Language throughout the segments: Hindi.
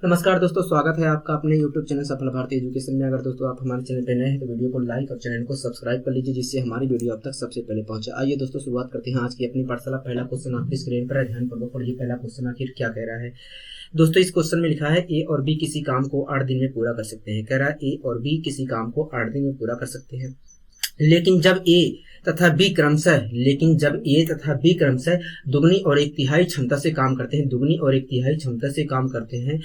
नमस्कार दोस्तों, स्वागत है आपका अपने YouTube चैनल सफल भारतीय एजुकेशन में। अगर दोस्तों आप हमारे चैनल पर नए हैं तो वीडियो को लाइक और चैनल को सब्सक्राइब कर लीजिए, जिससे हमारी वीडियो आप तक सबसे पहले पहुंचे। आइए दोस्तों शुरुआत करते हैं आज की अपनी पाठशाला। पहला क्वेश्चन आपकी स्क्रीन पर है, ध्यानपूर्वक पढ़िए। पहला क्वेश्चन आखिर क्या कह रहा है दोस्तों? इस क्वेश्चन में लिखा है ए और बी किसी काम को 8 दिन में पूरा कर सकते हैं। कह रहा है ए और बी किसी काम को 8 दिन में पूरा कर सकते हैं, लेकिन जब ए तथा बी क्रमशः दुगनी और एक तिहाई क्षमता से काम करते हैं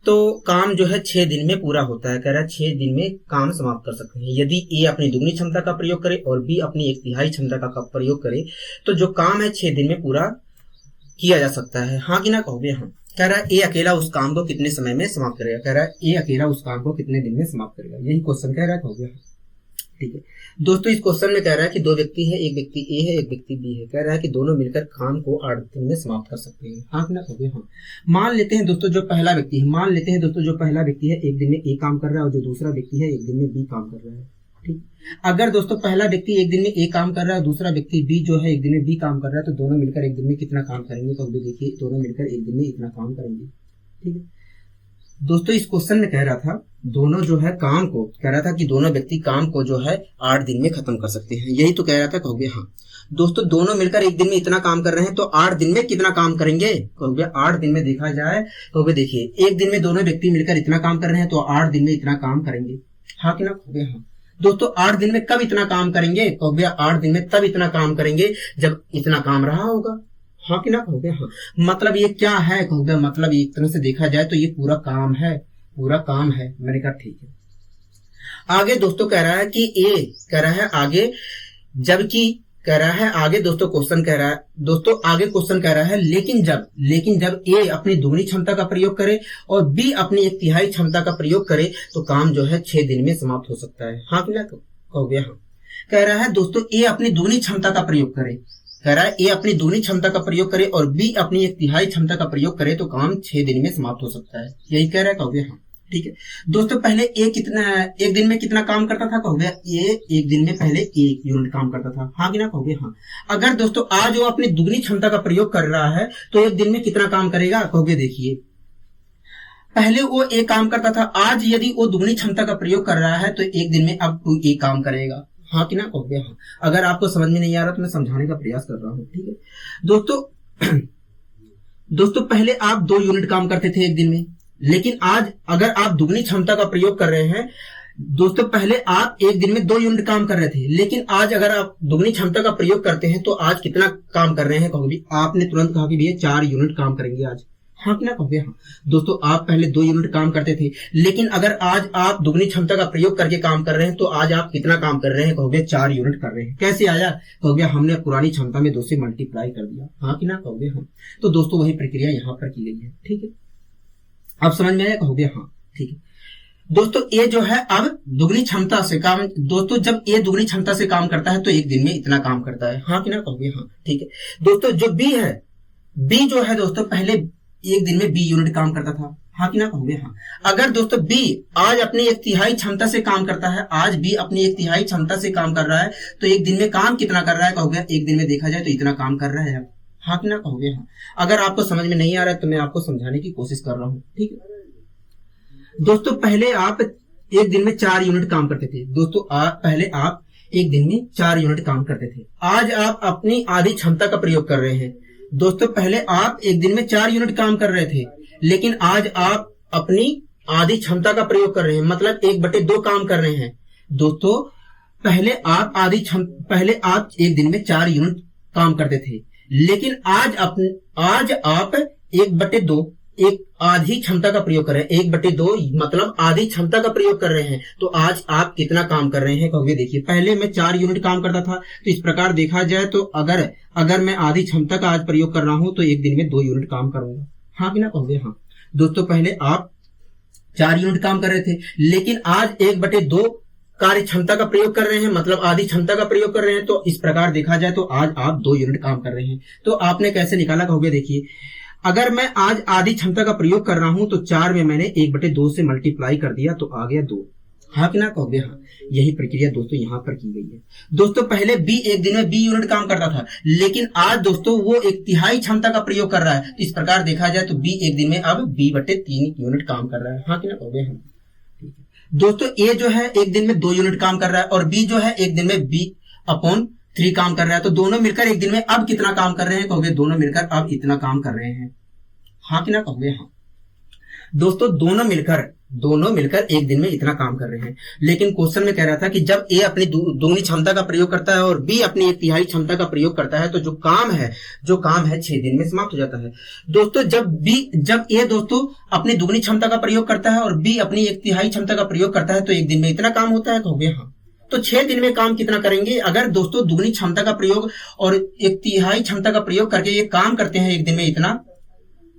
तो काम जो है 6 दिन में पूरा होता है। कह रहा है 6 दिन में काम समाप्त कर सकते हैं। यदि ए अपनी दुगनी क्षमता का प्रयोग करे और बी अपनी एक तिहाई क्षमता का प्रयोग करे तो जो काम है 6 दिन में पूरा किया जा सकता है। हाँ कि ना कहोगे? हाँ। कह रहा है ए अकेला उस काम को कितने समय में समाप्त करेगा? कह रहा है ए अकेला उस काम को कितने दिन में समाप्त करेगा, यही क्वेश्चन कह रहा है। कहोगे? हाँ, ठीक है दोस्तों। इस क्वेश्चन में कह रहा है कि 2 व्यक्ति है, एक व्यक्ति ए है, एक व्यक्ति बी है। कह रहा है कि दोनों मिलकर काम को 8 दिन में समाप्त कर सकते हैं। हाँ कि ना कहोगे? हाँ। मान लेते हैं दोस्तों जो पहला व्यक्ति है एक दिन में ए काम कर रहा है और जो दूसरा व्यक्ति है एक दिन में बी काम कर रहा है। ठीक। अगर दोस्तों पहला व्यक्ति एक दिन में ए काम कर रहा है और दूसरा व्यक्ति बी जो है एक दिन में बी काम कर रहा है, तो दोनों मिलकर एक दिन में कितना काम करेंगे? तो देखिए, दोनों मिलकर एक दिन में इतना काम करेंगे। ठीक है दोस्तों, इस क्वेश्चन में कह रहा था दोनों जो है काम को, कह रहा था कि दोनों व्यक्ति काम को जो है 8 दिन में खत्म कर सकते हैं, यही तो कह रहा था। कहोगे? हाँ। दोस्तों दोनों मिलकर एक दिन में इतना काम कर रहे हैं तो 8 दिन में कितना काम करेंगे? कहोगे? 8 दिन में देखा जाए, कहोगे देखिए एक दिन में दोनों व्यक्ति मिलकर इतना काम कर रहे हैं तो 8 दिन में इतना काम करेंगे। हाँ कि ना? कहोगे? हाँ। दोस्तों 8 दिन में कब इतना काम करेंगे? कहोगे 8 दिन में तब इतना काम करेंगे जब इतना काम रहा होगा। हाँ कि ना? कहोगे? हाँ। मतलब ये क्या है? कहोगे मतलब एक तरह से देखा जाए तो ये पूरा काम है। मैंने कहा ठीक है। आगे दोस्तों कह रहा है कि ए कह रहा है आगे, जबकि कह रहा है आगे दोस्तों क्वेश्चन कह रहा है लेकिन जब ए अपनी दुगनी क्षमता का प्रयोग करे और बी अपनी एक तिहाई क्षमता का प्रयोग करे तो काम जो है 6 दिन में समाप्त हो सकता है। हाँ कि ना? कहोगे? हाँ। कह रहा है दोस्तों ए अपनी दुगनी क्षमता का प्रयोग करे, कह रहा है ए अपनी दुगनी क्षमता का प्रयोग करे और बी अपनी एक तिहाई क्षमता का प्रयोग करे तो काम 6 दिन में समाप्त हो सकता है, यही कह रहा है। कहोगे? हाँ। ठीक है दोस्तों, पहले एक दिन में कितना काम करता था? कहोगे ये एक दिन में पहले 1 यूनिट काम करता था। हाँ कि ना? कहोगे? हाँ। अगर दोस्तों आज वो अपनी दुगनी क्षमता का प्रयोग कर रहा है तो एक दिन में कितना काम करेगा? कहोगे देखिए, पहले वो 1 काम करता था, आज यदि वो दुगनी क्षमता का प्रयोग कर रहा है तो एक दिन में अब 1 काम करेगा। हाँ कि ना? कहोगे? हाँ। अगर आपको समझ में नहीं आ रहा तो मैं समझाने का प्रयास कर रहा हूँ। ठीक है दोस्तों पहले आप 2 यूनिट काम करते थे एक दिन में, लेकिन आज अगर आप दुगनी क्षमता का प्रयोग कर रहे हैं, दोस्तों पहले आप एक दिन में 2 यूनिट काम कर रहे थे, लेकिन आज अगर आप दुगनी क्षमता का प्रयोग करते हैं तो आज कितना काम कर रहे हैं? कहोगे आपने तुरंत कहा कि भैया 4 यूनिट काम करेंगे आज। हाँ कि ना? कहोगे? हाँ। दोस्तों आप पहले 2 यूनिट काम करते थे, लेकिन अगर आज आप दुगनी क्षमता का प्रयोग करके काम कर रहे हैं तो आज आप कितना काम कर रहे हैं? कहोगे 4 यूनिट कर रहे हैं। कैसे आया? कहोगे हमने पुरानी क्षमता में 2 से मल्टीप्लाई कर दिया। हाँ कि ना? कहोगे? हाँ। तो दोस्तों वही प्रक्रिया यहाँ पर की गई है। ठीक है, अब समझ में आया? कहोगे? हाँ। ठीक है दोस्तों, ए जो है अब दुगनी क्षमता से काम, दोस्तों जब ए दुगनी क्षमता से काम करता है तो एक दिन में इतना काम करता है। हाँ कि ना? कहोगे? हाँ। ठीक है दोस्तों, जो बी है, बी जो है दोस्तों पहले एक दिन में 20 यूनिट काम करता था। हाँ कि ना? कहोगे? हाँ। अगर दोस्तों बी आज अपनी एक तिहाई क्षमता से काम करता है, आज बी अपनी एक तिहाई क्षमता से काम कर रहा है तो एक दिन में काम कितना कर रहा है? कहोगे एक दिन में देखा जाए तो इतना काम कर रहा है। हाँ कि ना? कहोगे? हाँ। अगर आपको समझ में नहीं आ रहा है तो मैं आपको समझाने की कोशिश कर रहा हूँ। ठीक है दोस्तों, पहले आप एक दिन में 4 यूनिट काम करते थे। दोस्तों पहले आप एक दिन में 4 यूनिट काम करते थे, आज आप अपनी आधी क्षमता का प्रयोग कर रहे हैं। दोस्तों पहले आप एक दिन में 4 यूनिट काम कर रहे थे, लेकिन आज आप अपनी आधी क्षमता का प्रयोग कर रहे हैं, मतलब 1/2 काम कर रहे हैं। दोस्तों पहले आप एक दिन में 4 यूनिट काम करते थे, लेकिन आज आप 1/2 एक आधी क्षमता का प्रयोग कर रहे हैं। 1/2 मतलब आधी क्षमता का प्रयोग कर रहे हैं, तो आज आप कितना काम कर रहे हैं? कहोगे देखिए, पहले मैं 4 यूनिट काम करता था, तो इस प्रकार देखा जाए तो अगर मैं आधी क्षमता का आज प्रयोग कर रहा हूं तो एक दिन में 2 यूनिट काम करूंगा। हाँ कि ना? कहोगे? हाँ। दोस्तों पहले आप 4 यूनिट काम कर रहे थे, लेकिन आज 1/2 कार्य क्षमता का प्रयोग कर रहे हैं, मतलब आधी क्षमता का प्रयोग कर रहे हैं, तो इस प्रकार देखा जाए तो आज आप 2 यूनिट काम कर रहे हैं। तो आपने कैसे निकाला? कहोगे देखिए, अगर मैं आज आधी क्षमता का प्रयोग कर रहा हूं तो 4 में मैंने 1/2 से मल्टीप्लाई कर दिया तो आ गया 2। हाँ कि ना कहोगे हाँ। यही प्रक्रिया दोस्तों यहाँ पर की गई है। दोस्तों पहले बी एक दिन में 20 यूनिट काम करता था, लेकिन आज दोस्तों वो 1/3 क्षमता का प्रयोग कर रहा है। तो इस प्रकार देखा जाए तो बी एक दिन में अब b/3 यूनिट काम कर रहा है। हाँ कि ना कहोगे हाँ। ठीक है दोस्तों, ए जो है एक दिन में 2 यूनिट काम कर रहा है और बी जो है एक दिन में b/3 काम कर रहा है। तो दोनों मिलकर एक दिन में अब कितना काम कर रहे हैं कहोगे, दोनों मिलकर अब इतना काम कर रहे हैं। हाँ कि ना कहोगे हाँ। दोस्तों दोनों मिलकर एक दिन में इतना काम कर रहे हैं। लेकिन क्वेश्चन में कह रहा था कि जब ए अपनी दुगनी क्षमता का प्रयोग करता है और बी अपनी 1/3 क्षमता का प्रयोग करता है तो जो काम है 6 दिन में समाप्त हो जाता है। दोस्तों जब ए दोस्तों अपनी दुगनी क्षमता का प्रयोग करता है और बी अपनी 1/3 क्षमता का प्रयोग करता है तो एक दिन में इतना काम होता है कहोगे हाँ। तो 6 दिन में काम कितना करेंगे? अगर दोस्तों दुगनी क्षमता का प्रयोग और 1/3 क्षमता का प्रयोग करके ये काम करते हैं एक दिन में इतना,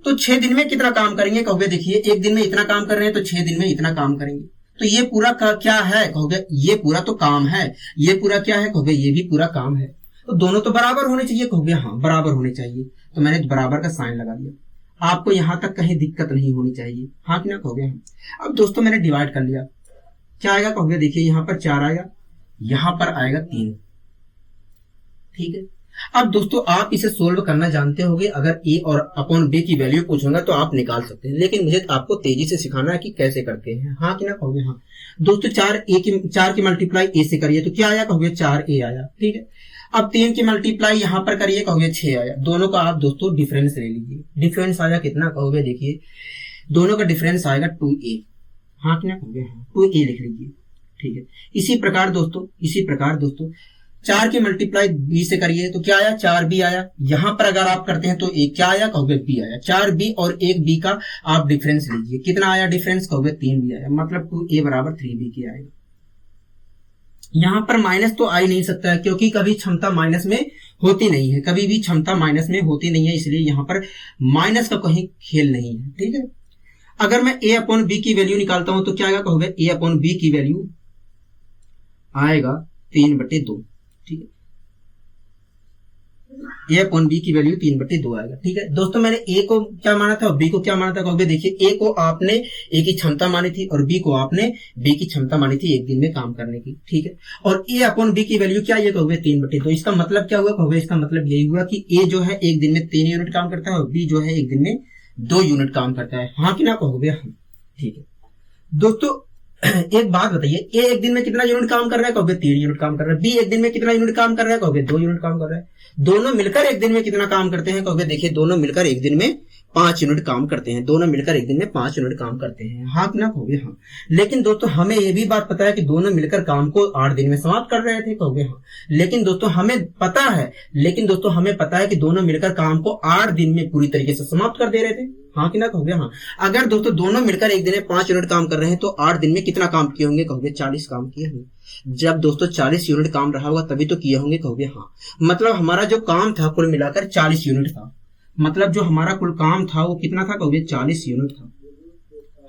तो 6 दिन में कितना काम करेंगे कहोगे? देखिए एक दिन में इतना काम कर रहे हैं तो 6 दिन में इतना काम करेंगे। तो ये पूरा क्या है कहोगे? ये पूरा तो काम है। ये पूरा क्या है कहोगे? ये भी पूरा काम है। तो दोनों तो बराबर होने चाहिए कहोगे हाँ, बराबर होने चाहिए। तो मैंने बराबर का साइन लगा दिया। आपको यहां तक कहीं दिक्कत नहीं होनी चाहिए। हाँ कि ना कहोगे हाँ। अब दोस्तों मैंने डिवाइड कर लिया, क्या आएगा कहोगे? देखिए यहाँ पर 4 आएगा, यहां पर आएगा 3। ठीक है, अब दोस्तों आप इसे सोल्व करना जानते होंगे। अगर ए और अपॉन बी की वैल्यू पूछूंगा तो आप निकाल सकते हैं, लेकिन मुझे आपको तेजी से सिखाना है कि कैसे करते हैं। हाँ कि ना कहोगे हाँ। दोस्तों 4 की मल्टीप्लाई ए से करिए तो क्या आया कहोगे? 4a आया। ठीक है, अब 3 की मल्टीप्लाई यहां पर करिए कहोगे 6 आया। दोनों का आप दोस्तों डिफरेंस ले लीजिए। डिफरेंस आया कितना कहोगे? देखिए दोनों का डिफरेंस आएगा 2a। हाँ कि ना कहोगे हाँ, 2a लिख लीजिए। ठीक है, इसी प्रकार दोस्तों 4 की मल्टीप्लाई बी से करिए तो क्या आया? 4b आया। यहां पर अगर आप करते हैं तो एक क्या आया कहोगे? b आया। 4b और 1b का आप डिफरेंस लीजिए, कितना आया डिफरेंस कहोगे? 3b आया। मतलब 2a बराबर 3b की आएगा। यहां पर माइनस तो आ ही नहीं सकता है, क्योंकि कभी क्षमता माइनस में होती नहीं है, कभी भी क्षमता माइनस में होती नहीं है, इसलिए यहां पर माइनस का कहीं खेल नहीं है। ठीक है, अगर मैं a अपॉन बी की वैल्यू निकालता हूं तो क्या आएगा कहोगे? a अपॉन बी की वैल्यू आएगा 3/2। ठीक है, ए अपॉन बी की वैल्यू 3/2 आएगा। ठीक है दोस्तों, मैंने ए को क्या माना था और बी को क्या माना था कहोगे? देखिए ए को आपने ए की क्षमता मानी थी और बी को आपने बी की क्षमता मानी थी एक दिन में काम करने की। ठीक है, और ए अपॉन बी की वैल्यू क्या ये कहोगे? 3/2। इसका मतलब क्या हुआ कहोगे? इसका मतलब यही हुआ कि ए जो है एक दिन में 3 यूनिट काम करता है और बी जो है एक दिन में 2 यूनिट काम करता है। हाँ कि ना कहोगे हाँ। ठीक है दोस्तों, एक बात बताइए, ए एक दिन में कितना यूनिट काम कर रहा है कहोगे? 3 यूनिट काम कर रहा है। बी एक दिन में कितना यूनिट काम कर रहा है कहोगे? 2 यूनिट काम कर रहा है। दोनों मिलकर एक दिन में कितना काम करते हैं कहोगे? देखिए दोनों मिलकर एक दिन में 5 यूनिट काम करते हैं। दोनों मिलकर एक दिन में 5 यूनिट काम करते हैं। हाँ कि ना कहोगे हाँ। लेकिन दोस्तों हमें यह भी बात पता है कि दोनों मिलकर काम को 8 दिन में समाप्त कर रहे थे कहोगे हाँ। लेकिन दोस्तों हमें पता है कि दोनों मिलकर काम को 8 दिन में पूरी तरीके से समाप्त कर दे रहे थे। हाँ कि ना कहोगे हाँ। अगर दोस्तों दोनों मिलकर एक दिन में 5 यूनिट काम कर रहे हैं तो 8 दिन में कितना काम किए होंगे कहोगे? 40 काम किए होंगे। जब दोस्तों 40 यूनिट काम रहा होगा तभी तो किए होंगे कहोगे हाँ। मतलब हमारा जो काम था कुल मिलाकर 40 यूनिट था। मतलब जो हमारा कुल काम था वो कितना था कहोगे? 40 यूनिट था।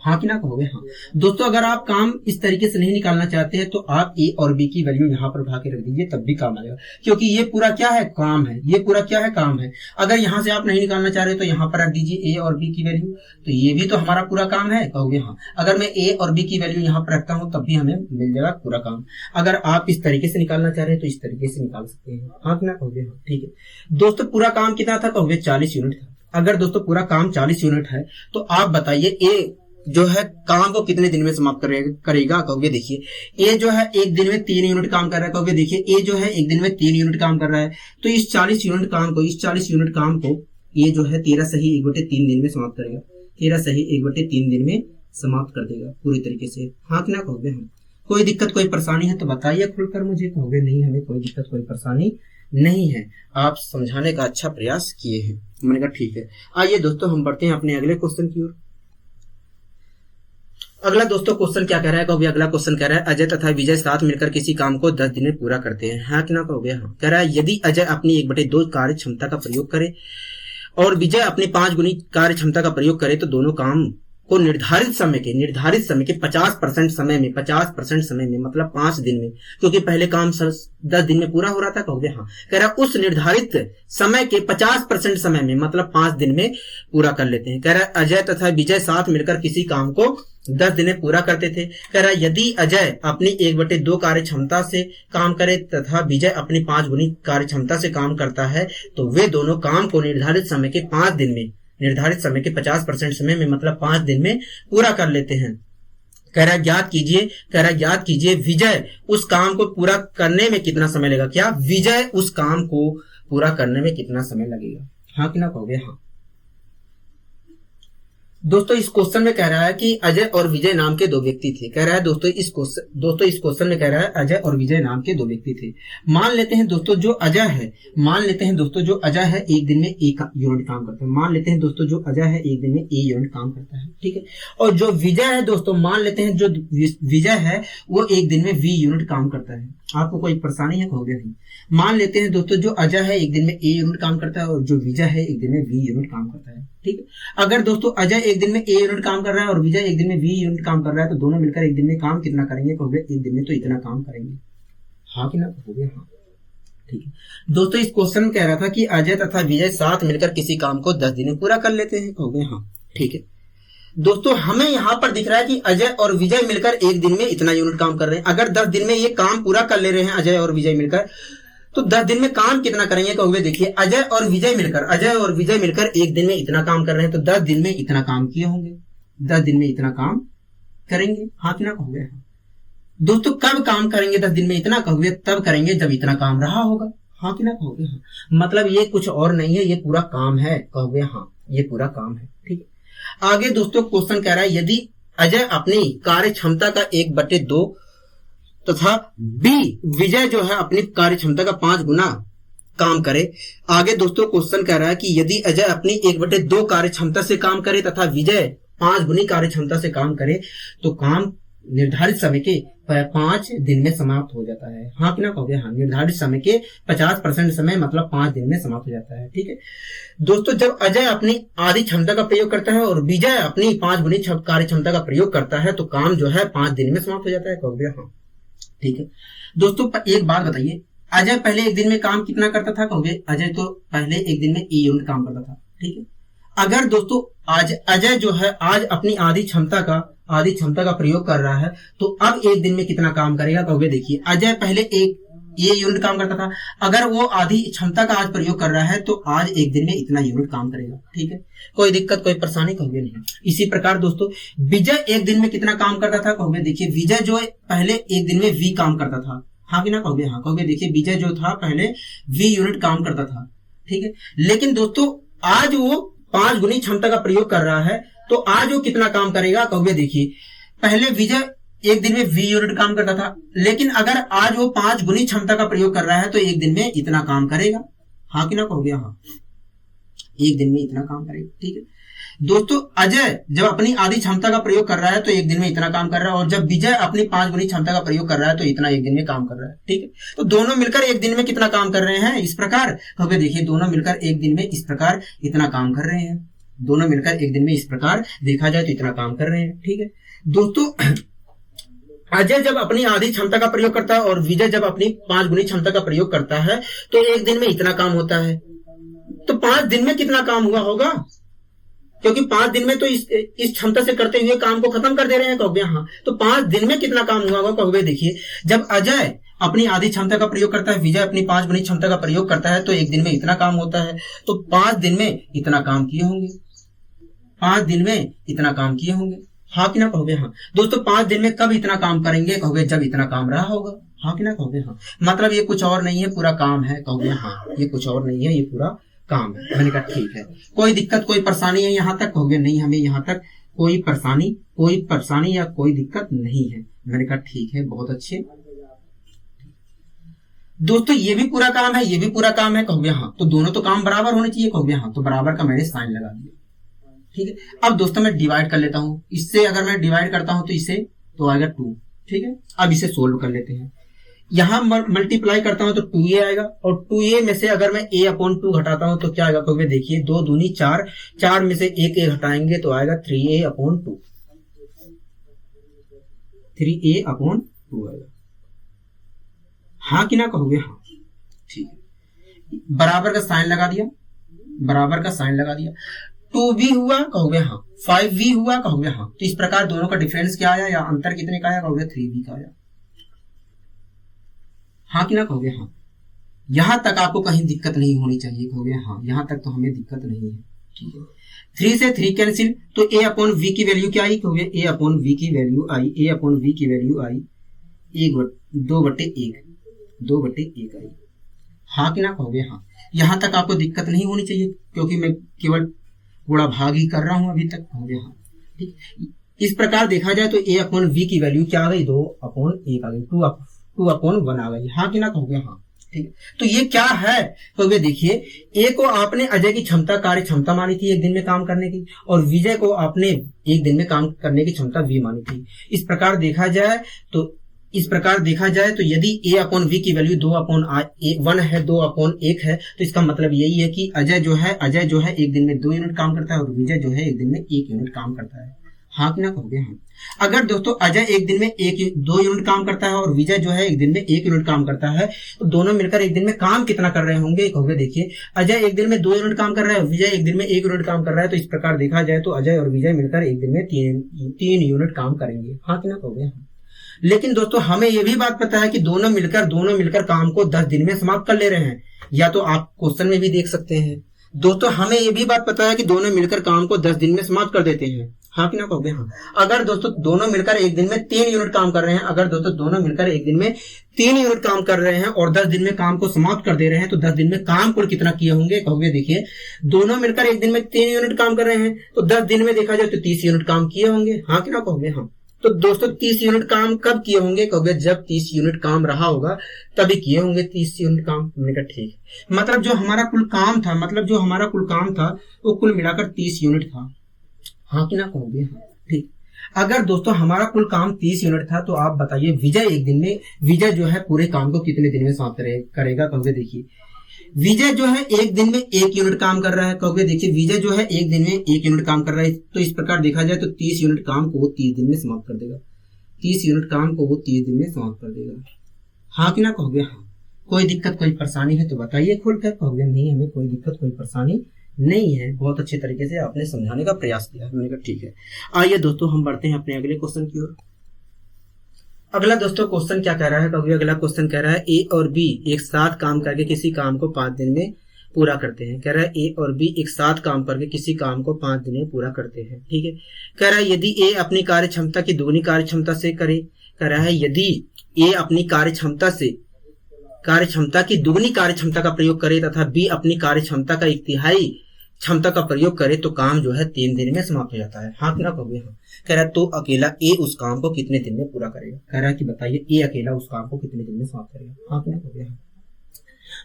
हाँ कि ना कहोगे हाँ। दोस्तों अगर आप काम इस तरीके से नहीं निकालना चाहते हैं तो आप ए और बी की वैल्यू यहाँ पर उठा के रख दीजिए, तब भी काम आएगा, क्योंकि ये पूरा क्या है? काम है। ये पूरा क्या है? काम है। अगर यहाँ से आप नहीं निकालना चाह रहे तो यहाँ पर रख दीजिए ए और बी की वैल्यू, तो ये भी तो हमारा पूरा काम है कहोगे हाँ। अगर मैं ए और बी की वैल्यू यहाँ पर रखता हूँ तब भी हमें मिल जाएगा पूरा काम। अगर आप इस तरीके से निकालना चाह रहे हैं तो इस तरीके से निकाल सकते हैं। हाँ कि ना कहोगे हाँ। ठीक है दोस्तों, पूरा काम कितना था कहोगे? 40 यूनिट था। अगर दोस्तों पूरा काम 40 यूनिट है तो आप बताइए ए जो है काम को कितने दिन में समाप्त करेगा कहोगे? देखिए ए जो है एक दिन में 3 यूनिट काम कर रहा है कहोगे। देखिए ए जो है एक दिन में 3 यूनिट काम कर रहा है, तो इस 40 यूनिट काम को ये जो है 13 सही 1/3 दिन में समाप्त करेगा। 13 सही 1/3 दिन में समाप्त कर देगा पूरी तरीके से। हाँ कि ना कहोगे हम। कोई दिक्कत कोई परेशानी है तो बताइए खुलकर मुझे। कहोगे नहीं हमें कोई दिक्कत कोई परेशानी नहीं है, आप समझाने का अच्छा प्रयास किए हैं। मैंने कहा ठीक है। आइए दोस्तों हम बढ़ते हैं अपने अगले क्वेश्चन की ओर। अगला दोस्तों क्वेश्चन क्या कह रहा है कहोगे? अगला क्वेश्चन कह रहा है अजय तथा विजय साथ मिलकर किसी काम को 10 दिन में पूरा करते हैं। हाँ कि ना कहोगे हाँ। कह रहा है यदि अजय अपनी 1/2 कार्य क्षमता का प्रयोग करे और विजय अपनी 5 गुनी कार्य क्षमता का प्रयोग करे तो दोनों काम को निर्धारित समय के 50% समय में मतलब 5 दिन में, क्योंकि पहले काम 10 दिन में पूरा हो रहा था, कहोगे हाँ। कह रहा उस निर्धारित समय के 50% समय में मतलब 5 दिन में पूरा कर लेते हैं। कह रहा अजय तथा विजय साथ मिलकर किसी काम को 10 दिन में पूरा करते थे। कह रहा यदि अजय अपनी 1/2 कार्य क्षमता से काम करे तथा विजय अपनी 5 गुनी कार्य क्षमता से काम करता है तो वे दोनों काम को निर्धारित समय के 50% समय में मतलब 5 दिन में पूरा कर लेते हैं। कह रहा ज्ञात कीजिए विजय उस काम को पूरा करने में कितना समय लगेगा। क्या विजय उस काम को पूरा करने में कितना समय लगेगा, हाँ कि ना कहोगे हाँ। दोस्तों इस क्वेश्चन में कह रहा है कि अजय और विजय नाम के 2 व्यक्ति थे। कह रहा है दोस्तों इस क्वेश्चन में कह रहा है अजय और विजय नाम के 2 व्यक्ति थे। मान लेते हैं दोस्तों जो अजय है एक दिन में 1 यूनिट काम करता है। मान लेते हैं दोस्तों जो अजय है एक दिन में A यूनिट काम करता है, ठीक है। और जो विजय है दोस्तों, मान लेते हैं जो विजय है वो एक दिन में V यूनिट काम करता है। आपको कोई परेशानी है, कहोगे नहीं। मान लेते हैं दोस्तों जो अजय है एक दिन में A यूनिट काम करता है और जो विजय है एक दिन में V यूनिट काम करता है, ठीक है। अगर दोस्तों अजय एक दिन में A यूनिट काम कर रहा है और विजय एक दिन में V यूनिट काम कर रहा है तो दोनों मिलकर एक दिन में काम कितना करेंगे, कहोगे एक दिन में तो इतना काम करेंगे, हाँ कि ना कहोगे हाँ, ठीक है। दोस्तों इस क्वेश्चन में कह रहा था कि अजय तथा विजय साथ मिलकर किसी काम को 10 दिन में पूरा कर लेते हैं, कहोगे हाँ, ठीक है। दोस्तों हमें यहाँ पर दिख रहा है कि अजय और विजय मिलकर एक दिन में इतना यूनिट काम कर रहे हैं। अगर 10 दिन में ये काम पूरा कर ले रहे हैं अजय और विजय मिलकर, तो 10 दिन में काम कितना करेंगे, कहोगे देखिए अजय और विजय मिलकर एक दिन में इतना काम कर रहे हैं तो 10 दिन में इतना काम किए होंगे, 10 दिन में इतना काम करेंगे, हाँ कि ना कहोगे हाँ। दोस्तों कब काम करेंगे 10 दिन में इतना, कहोगे तब करेंगे जब इतना काम रहा होगा, हाँ कि ना कहोगे हाँ। मतलब ये कुछ और नहीं है, ये पूरा काम है, कहोगे हाँ ये पूरा काम है, ठीक है। आगे दोस्तों क्वेश्चन कह रहा है यदि अजय अपनी कार्य क्षमता का 1/2 तथा विजय जो है अपनी कार्य क्षमता का 5 गुना काम करे। आगे दोस्तों क्वेश्चन कह रहा है कि यदि अजय अपनी 1/2 कार्य क्षमता से काम करे तथा विजय 5 गुनी कार्य क्षमता से काम करे तो काम निर्धारित समय के 5 दिन में समाप्त हो जाता है, हाँ कि ना कहोगे हाँ। निर्धारित समय के 50% समय मतलब 5 दिन में समाप्त हो जाता है, ठीक है। दोस्तों जब अजय अपनी आधी क्षमता का प्रयोग करता है और विजय अपनी 5 गुनी कार्य क्षमता का प्रयोग करता है तो काम जो है 5 दिन में समाप्त हो जाता है, कहोगे हाँ, ठीक है। दोस्तों एक बात बताइए, अजय पहले एक दिन में काम कितना करता था, कहोगे अजय तो पहले एक दिन में A यूनिट काम करता था, ठीक है। अगर दोस्तों आज अजय जो है आज अपनी आधी क्षमता का प्रयोग कर रहा है तो अब एक दिन में कितना काम करेगा, कहोगे देखिए अजय पहले एक A यूनिट काम करता था, अगर वो आधी क्षमता का आज प्रयोग कर रहा है तो आज एक दिन में इतना यूनिट काम करेगा, ठीक है। कोई दिक्कत कोई परेशानी, कहोगे नहीं। इसी प्रकार दोस्तों विजय एक दिन में कितना काम करता था, कहोगे देखिए विजय जो पहले एक दिन में V काम करता था, हाँ कि ना कहोगे हाँ। कहोगे देखिए विजय जो था पहले V यूनिट काम करता था, ठीक है। लेकिन दोस्तों आज वो 5 गुनी क्षमता का प्रयोग कर रहा है तो आज वो कितना काम करेगा, कहोगे देखिए पहले विजय एक दिन में V यूनिट काम करता था लेकिन अगर आज वो 5 गुनी क्षमता का प्रयोग कर रहा है तो एक दिन में इतना काम करेगा, हाँ कि ना कहोगे हाँ, एक दिन में इतना काम करेगा, ठीक है। दोस्तों अजय जब अपनी आधी क्षमता का प्रयोग कर रहा है तो एक दिन में इतना काम कर रहा है और जब विजय अपनी 5 गुनी क्षमता का प्रयोग कर रहा है तो इतना एक दिन में काम कर रहा है, ठीक है। तो दोनों मिलकर एक दिन में कितना काम कर रहे हैं, इस प्रकार कहोगे देखिए दोनों मिलकर एक दिन में इस प्रकार इतना काम कर रहे हैं, दोनों मिलकर एक दिन में इस प्रकार देखा जाए तो इतना काम कर रहे हैं, ठीक है। दोस्तों अजय जब अपनी आधी क्षमता का प्रयोग करता है और विजय जब अपनी 5 गुनी क्षमता का प्रयोग करता है तो एक दिन में इतना काम होता है, तो 5 दिन में कितना काम हुआ होगा, क्योंकि 5 दिन में तो इस क्षमता से करते हुए काम को खत्म कर दे रहे हैं, कहोगे हाँ। तो 5 दिन में कितना काम हुआ होगा, कहोगे देखिए जब अजय अपनी आधी क्षमता का प्रयोग करता है, विजय अपनी 5 गुनी क्षमता का प्रयोग करता है तो एक दिन में इतना काम होता है, तो 5 दिन में इतना काम किए होंगे, 5 दिन में इतना काम किए होंगे, हाँ कि ना कहोगे हाँ। दोस्तों 5 दिन में कब इतना काम करेंगे, कहोगे जब इतना काम रहा होगा, हाँ कि ना कहोगे हाँ। मतलब ये कुछ और नहीं है, पूरा काम है, कहोगे हाँ ये कुछ और नहीं है, ये पूरा काम है। मैंने कहा ठीक है, कोई दिक्कत कोई परेशानी है यहाँ तक, कहोगे नहीं हमें यहाँ तक कोई परेशानी या कोई दिक्कत नहीं है। मैंने कहा ठीक है, बहुत अच्छे। दोस्तों ये भी पूरा काम है, ये भी पूरा काम है, कहोगे हाँ। तो दोनों तो काम बराबर होने चाहिए, कहोगे हाँ। तो बराबर का मैंने साइन लगा दिया, ठीक है। अब दोस्तों मैं डिवाइड कर लेता हूं, इससे अगर मैं डिवाइड करता हूं तो इसे तो आएगा 2, ठीक है। अब इसे सोल्व कर लेते हैं। यहां मल्टीप्लाई करता हूं तो 2a आएगा, और 2a में से अगर मैं a/2 घटाता हूं तो क्या आएगा कहोगे, देखिए 2 दूनी 4, 4 में से एक a घटाएंगे तो आएगा 3a/2, 3a/2 आएगा। हाँ कि ना कहोगे, हाँ ठीक है। बराबर का साइन लगा दिया, बराबर का साइन लगा दिया। 2b हुआ कहोगे हाँ, 5v हुआ कहोगे हाँ। तो इस प्रकार दोनों का डिफरेंस क्या आया या अंतर कितने का आया कहोगे, 3b का आया। हाँ कि ना कहोगे, हाँ। यहां तक आपको कहीं दिक्कत नहीं होनी चाहिए कहोगे हाँ, यहां तक तो हमें दिक्कत नहीं है, ठीक है। 3 से 3 कैंसिल, तो a/v की वैल्यू क्या आई कहोगे, a/v की वैल्यू आई, a/v की वैल्यू आई 2/1 आई। हाँ कि ना कहोगे, हाँ। यहां तक आपको दिक्कत नहीं होनी चाहिए क्योंकि मैं केवल गुणा भाग ही कर रहा हूं अभी तक कहोगे हाँ, ठीक। इस प्रकार देखा जाए तो a/v की वैल्यू क्या आ गई, 2/1 आ गई, 2/1 आ गई। हाँ कि ना कहोगे, हाँ ठीक है। तो ये क्या है कहोगे, देखिए ए को आपने अजय की कार्य क्षमता मानी थी एक दिन में काम करने की, और विजय को आपने एक दिन में काम करने की क्षमता v मानी थी। इस प्रकार देखा जाए तो यदि a/v की वैल्यू 2/1 है, 2/1 है, तो इसका मतलब यही है कि अजय जो है एक दिन में 2 यूनिट काम करता है और विजय जो है एक दिन में 1 यूनिट काम करता है। हाँ कि ना कहोगे, हाँ। अगर दोस्तों अजय एक दिन में 2 यूनिट काम करता है और विजय जो है एक दिन में 1 यूनिट काम करता है, तो दोनों मिलकर एक दिन में काम कितना कर रहे होंगे कहोगे, देखिए अजय एक दिन में 2 यूनिट काम कर रहा है और विजय एक दिन में 1 यूनिट काम कर रहा है। तो इस प्रकार देखा जाए तो अजय और विजय मिलकर एक दिन में 3 यूनिट काम करेंगे। हाँ कि ना कहोगे, हाँ। लेकिन दोस्तों हमें यह भी बात पता है कि दोनों मिलकर काम को 10 दिन में समाप्त कर ले रहे हैं, या तो आप क्वेश्चन में भी देख सकते हैं। दोस्तों हमें यह भी बात पता है कि दोनों मिलकर काम को 10 दिन में समाप्त कर देते हैं। हाँ कि ना कहोगे, हाँ। अगर दोस्तों दोनों मिलकर एक दिन में 3 यूनिट काम कर रहे हैं, अगर दोस्तों दोनों मिलकर एक दिन में 3 यूनिट काम कर रहे हैं और 10 दिन में काम को समाप्त कर दे रहे हैं, तो 10 दिन में काम कुल कितना किए होंगे कहोगे, देखिए दोनों मिलकर एक दिन में 3 यूनिट काम कर रहे हैं तो 10 दिन में देखा जाए तो 30 यूनिट काम किए होंगे। हाँ कि ना कहोगे, हाँ। तो दोस्तों 30 यूनिट काम कब किए होंगे कहोगे, जब 30 यूनिट काम रहा होगा तभी किए होंगे 30 यूनिट काम। मैंने कहा ठीक है, मतलब जो हमारा कुल काम था वो कुल मिलाकर 30 यूनिट था। हाँ कि ना कहोगे, हाँ ठीक। अगर दोस्तों हमारा कुल काम 30 यूनिट था तो आप बताइए विजय जो है पूरे काम को कितने दिन में समाप्त करेगा कहोगे, देखिए विजय जो है एक दिन में 1 यूनिट काम कर रहा है कहोगे, देखिए विजय जो है एक दिन में 1 यूनिट काम कर रहा है। तो इस प्रकार देखा जाए तो 30 यूनिट काम को वो 30 दिन में समाप्त कर देगा, 30 यूनिट काम को वो 30 दिन में समाप्त कर देगा। हाँ कि ना कहोगे, हाँ। कोई दिक्कत कोई परेशानी है तो बताइए खुलकर कहोगे, नहीं हमें कोई दिक्कत कोई परेशानी नहीं है, बहुत अच्छे तरीके से आपने समझाने का प्रयास किया। मैंने कहा ठीक है। आइए दोस्तों हम बढ़ते हैं अपने अगले क्वेश्चन की ओर। अगला दोस्तों क्वेश्चन क्या कह रहा है कहोगे, अगला क्वेश्चन कह रहा है ए और बी एक साथ काम करके किसी काम को 5 दिन में पूरा करते हैं। कह रहा है ए और बी एक साथ काम करके किसी काम को 5 दिन में पूरा करते हैं, ठीक है। कह रहा है यदि ए अपनी कार्य क्षमता की दुगनी कार्य क्षमता से करे, कह रहा है यदि ए अपनी कार्य क्षमता की दुगनी कार्य क्षमता का प्रयोग करे तथा बी अपनी कार्य क्षमता का 1/3 क्षमता का प्रयोग करे तो काम जो है 3 दिन में समाप्त हो जाता है। हाँ कि ना कहोगे, हाँ। कह रहा है तो अकेला ए उस काम को कितने दिन में पूरा करेगा। कह रहा है कि बताइए ए अकेला उस काम को कितने दिन में समाप्त करेगा। हाँ कि ना कहोगे, हाँ।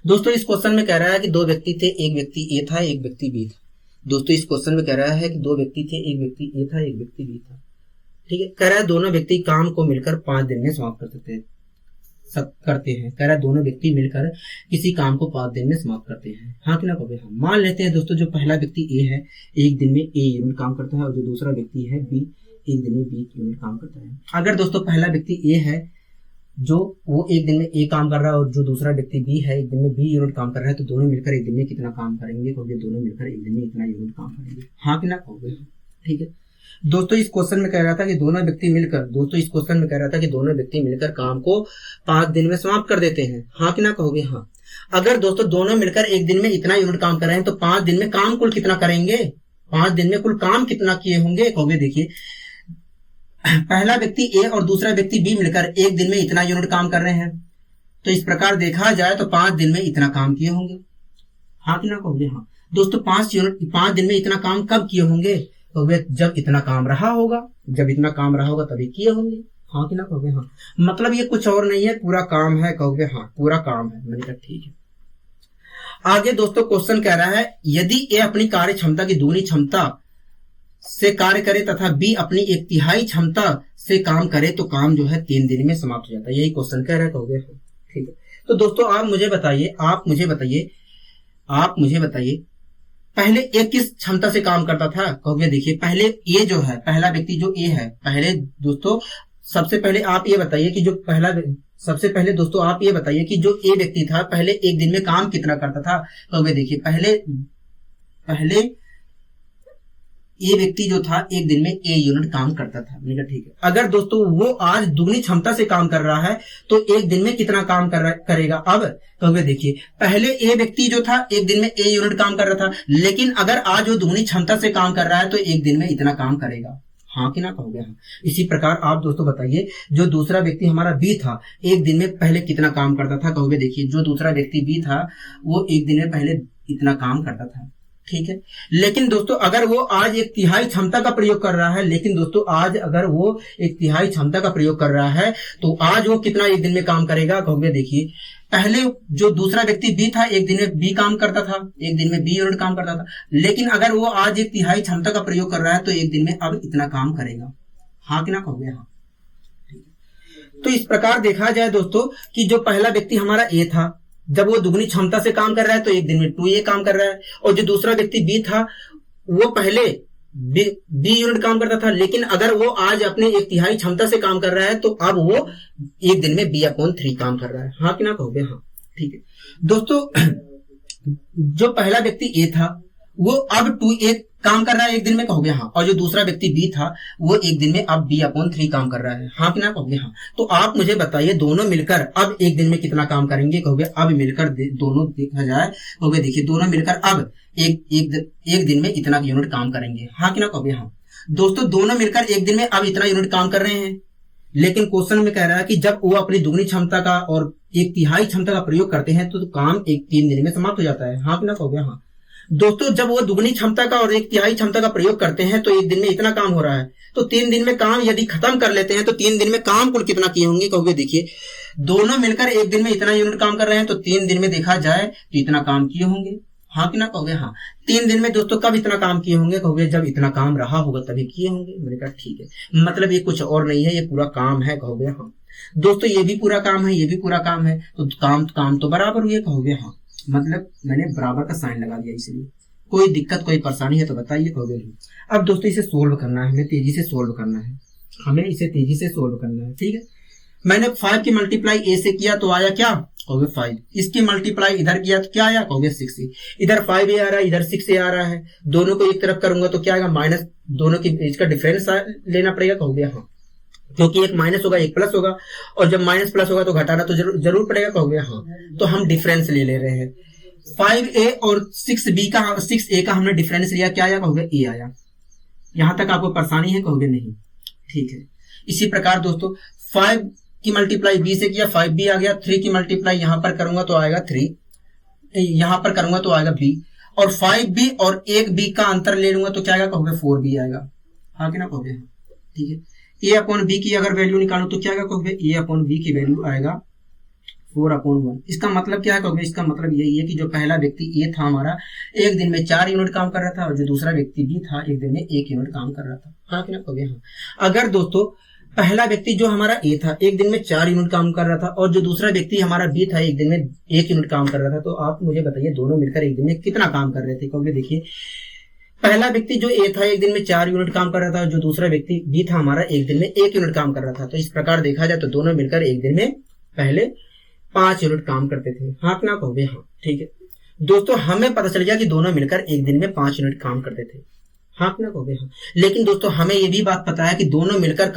दोस्तों इस क्वेश्चन में कह रहा है कि 2 व्यक्ति थे, एक व्यक्ति ए था एक व्यक्ति बी था। दोस्तों इस क्वेश्चन में कह रहा है कि 2 व्यक्ति थे, एक व्यक्ति ए था एक व्यक्ति बी था, ठीक है। कह रहा है दोनों व्यक्ति काम को मिलकर 5 दिन में समाप्त करते हैं। कह रहा है दोनों व्यक्ति मिलकर किसी काम को 5 दिन में समाप्त करते हैं। हाँ कि ना कहोगे, हाँ। मान लेते हैं दोस्तों जो पहला व्यक्ति ए है एक दिन में ए यूनिट काम करता है और जो दूसरा व्यक्ति है बी एक दिन में बी यूनिट काम करता है। अगर दोस्तों पहला व्यक्ति ए है जो वो एक दिन में ए काम कर रहा है और जो दूसरा व्यक्ति बी है एक दिन में बी यूनिट काम कर रहा है, तो दोनों मिलकर एक दिन में कितना काम करेंगे कहोगे, दोनों मिलकर एक दिन में इतना यूनिट काम करेंगे। हाँ कि ना कहोगे, ठीक है। दोस्तों इस क्वेश्चन में कह रहा था कि दोनों व्यक्ति मिलकर काम को 5 दिन में समाप्त कर देते हैं। हाँ कि ना कहोगे, हाँ। अगर दोस्तों दोनों मिलकर एक दिन में इतना यूनिट काम कर रहे हैं तो 5 दिन में काम कुल कितना करेंगे, 5 दिन में कुल काम कितना किए होंगे कहोगे, देखिए पहला व्यक्ति ए और दूसरा व्यक्ति बी मिलकर एक दिन में इतना यूनिट काम कर रहे हैं, तो इस प्रकार देखा जाए तो 5 दिन में इतना काम किए होंगे। हाँ कि ना कहोगे, हाँ। दोस्तों 5 दिन में इतना काम कब किए होंगे कहोगे, जब इतना काम रहा होगा तभी किए होंगे। हाँ कि ना कहोगे, हाँ। मतलब ये कुछ और नहीं है, पूरा काम है कहोगे, हाँ पूरा काम है। मैंने कहा ठीक है। आगे दोस्तों क्वेश्चन कह रहा है यदि ए अपनी कार्य क्षमता की दुगनी क्षमता से कार्य करे तथा बी अपनी 1/3 क्षमता से काम करे तो काम जो है 3 दिन में समाप्त हो जाता है। यही क्वेश्चन कह रहा है कहोगे, ठीक है। तो दोस्तों आप मुझे बताइए पहले ए किस क्षमता से काम करता था। कहोगे देखिए पहले ए जो है, पहला व्यक्ति जो ए है, पहले दोस्तों सबसे पहले आप ये बताइए कि जो ए व्यक्ति था पहले एक दिन में काम कितना करता था। कहोगे देखिए पहले ए व्यक्ति जो था एक दिन में ए यूनिट काम करता था। मैंने कहा ठीक है। अगर दोस्तों वो आज दुगनी क्षमता से काम कर रहा है तो एक दिन में कितना काम करेगा। अब कहोगे देखिए पहले ए व्यक्ति जो था एक दिन में ए यूनिट काम कर रहा था, लेकिन अगर आज वो दुगनी क्षमता से काम कर रहा है तो एक दिन में इतना काम करेगा। हाँ कि ना कहोगे हाँ। इसी प्रकार आप दोस्तों बताइए जो दूसरा व्यक्ति हमारा बी था एक दिन में पहले कितना काम करता था। कहोगे देखिए जो दूसरा व्यक्ति बी था वो एक दिन में पहले इतना काम करता था। ठीक है। लेकिन दोस्तों अगर वो आज एक तिहाई क्षमता का प्रयोग कर रहा है तो आज वो कितना एक दिन में काम करेगा। कहोगे देखिए पहले जो दूसरा व्यक्ति बी था एक दिन में बी काम करता था, एक दिन में बी यूनिट काम करता था, लेकिन अगर वो आज एक तिहाई क्षमता का प्रयोग कर रहा है तो एक दिन में अब इतना काम करेगा। हाँ कि ना कहोगे हाँ। तो इस प्रकार देखा जाए दोस्तों कि जो पहला व्यक्ति हमारा ए था जब वो दुगनी क्षमता से काम कर रहा है तो एक दिन में 2a काम कर रहा है, और जो दूसरा व्यक्ति बी था वो पहले बी यूनिट काम करता था, लेकिन अगर वो आज अपने एक तिहाई क्षमता से काम कर रहा है तो अब वो एक दिन में b/3 काम कर रहा है। हाँ कि ना कहोगे हाँ। ठीक है दोस्तों जो पहला व्यक्ति ए था वो अब 2a काम कर रहा है एक दिन में। कहोगे हाँ। और जो दूसरा व्यक्ति बी था वो एक दिन में अब b/3 काम कर रहा है। हाँ कि ना कहोगे हाँ। तो आप मुझे बताइए दोनों मिलकर अब एक दिन में कितना काम करेंगे। कहोगे अब मिलकर दोनों देखा जाए, कहोगे देखिए दोनों मिलकर अब एक दिन में इतना यूनिट काम करेंगे। हाँ कि ना कहोगे हाँ। दोस्तों दोनों मिलकर एक दिन में अब इतना यूनिट काम कर रहे हैं, लेकिन क्वेश्चन में कह रहा है कि जब वो अपनी दुगनी क्षमता का और एक तिहाई क्षमता का प्रयोग करते हैं तो काम 3 दिन में समाप्त हो जाता है। हाँ कि ना कहोगे हाँ। दोस्तों जब वो दुगनी क्षमता का और एक तिहाई क्षमता का प्रयोग करते हैं तो एक दिन में इतना काम हो रहा है, तो 3 दिन में काम यदि खत्म कर लेते हैं तो 3 दिन में काम कुल कितना किए होंगे। कहोगे देखिए दोनों मिलकर एक दिन में इतना यूनिट काम कर रहे हैं तो 3 दिन में देखा जाए तो इतना काम किए होंगे। हाँ कि ना कहोगे हाँ। 3 दिन में दोस्तों कब इतना काम किए होंगे। कहोगे जब इतना काम रहा होगा तभी किए होंगे। मैंने कहा ठीक है, मतलब ये कुछ और नहीं है, ये पूरा काम है। कहोगे हाँ। दोस्तों ये भी पूरा काम है, ये भी पूरा काम है, तो काम तो बराबर हुए। कहोगे हाँ, मतलब मैंने बराबर का साइन लगा दिया, इसलिए कोई दिक्कत कोई परेशानी है तो बताइए। कहोगे नहीं। अब दोस्तों इसे सोल्व करना है, हमें तेजी से सोल्व करना है, ठीक है। मैंने 5 की मल्टीप्लाई ए से किया तो आया क्या। कहोगे 5। इसकी मल्टीप्लाई इधर किया तो क्या आया। कहोगे 6। इधर 5a आ रहा है, इधर 6a आ रहा है, दोनों को एक तरफ करूंगा तो क्या आएगा माइनस, दोनों की इसका डिफरेंस लेना पड़ेगा। कहोगे हाँ, क्योंकि एक माइनस होगा एक प्लस होगा, और जब माइनस प्लस होगा तो घटाना तो जरूर पड़ेगा। कहोगे हाँ। तो हम डिफरेंस ले रहे हैं 5a और 6a का हमने डिफरेंस लिया, क्या आया। कहोगे ए आया। यहां तक आपको परेशानी है। कहोगे नहीं, ठीक है। इसी प्रकार दोस्तों 5 की मल्टीप्लाई b से किया, 5b आ गया। 3 की मल्टीप्लाई यहां पर करूंगा तो आएगा 3, यहां पर करूंगा तो आएगा b, और 5b और एक b का अंतर ले लूंगा तो क्या आएगा। कहोगे 4b आएगा। हाँ कि ना कहोगे हाँ, ठीक है। a/b की अगर वैल्यू निकालो तो क्या आएगा। कहोगे a/b की वैल्यू आएगा 4/1। इसका मतलब क्या है। कहोगे इसका मतलब यही है कि जो पहला व्यक्ति ए था हमारा एक दिन में 4 यूनिट काम कर रहा था, और जो दूसरा व्यक्ति बी था एक दिन में 1 यूनिट काम कर रहा था। हाँ कि ना कहोगे हाँ। अगर दोस्तों पहला व्यक्ति जो हमारा ए था एक दिन में 4 यूनिट काम कर रहा था, और जो दूसरा व्यक्ति हमारा बी था एक दिन में 1 यूनिट काम कर रहा था, तो आप मुझे बताइए दोनों मिलकर एक दिन में कितना काम कर रहे थे। कहोगे देखिए पहला व्यक्ति जो ए था एक दिन में 4 यूनिट काम कर रहा था, जो दूसरा व्यक्ति बी था हमारा एक दिन में 1 यूनिट काम कर रहा था। तो इस प्रकार देखा जाए तो दोनों मिलकर एक दिन में पहले 5 यूनिट काम करते थे। हाँ ना कहोगे हाँ, ठीक है। दोस्तों हमें पता चल गया कि दोनों मिलकर एक दिन में 5 यूनिट काम करते थे। हाँ ना कहोगे हाँ। लेकिन दोस्तों हमें ये भी बात पता है कि दोनों मिलकर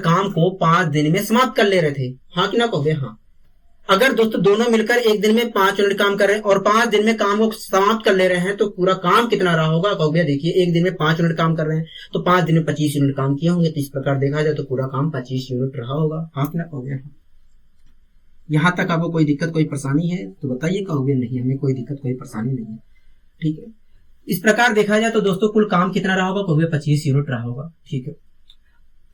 काम को 5 दिन में समाप्त कर ले रहे थे। हाँ कि ना कहोगे हाँ। अगर दोस्तों दोनों मिलकर एक दिन में 5 यूनिट काम कर रहे हैं और 5 दिन में काम को समाप्त कर ले रहे हैं तो पूरा काम कितना रहा होगा। कहोगे देखिए एक दिन में 5 यूनिट काम कर रहे हैं तो 5 दिन में 25 यूनिट काम किए होंगे। तो इस प्रकार देखा जाए तो पूरा काम 25 यूनिट रहा होगा। हाँ कि ना कहोगे हाँ। यहां तक आपको कोई दिक्कत कोई परेशानी है तो बताइए। कहोगे नहीं, हमें कोई दिक्कत कोई परेशानी नहीं है, ठीक है। इस प्रकार देखा जाए तो दोस्तों कुल काम कितना रहा होगा। कहोगे 25 यूनिट रहा होगा, ठीक है।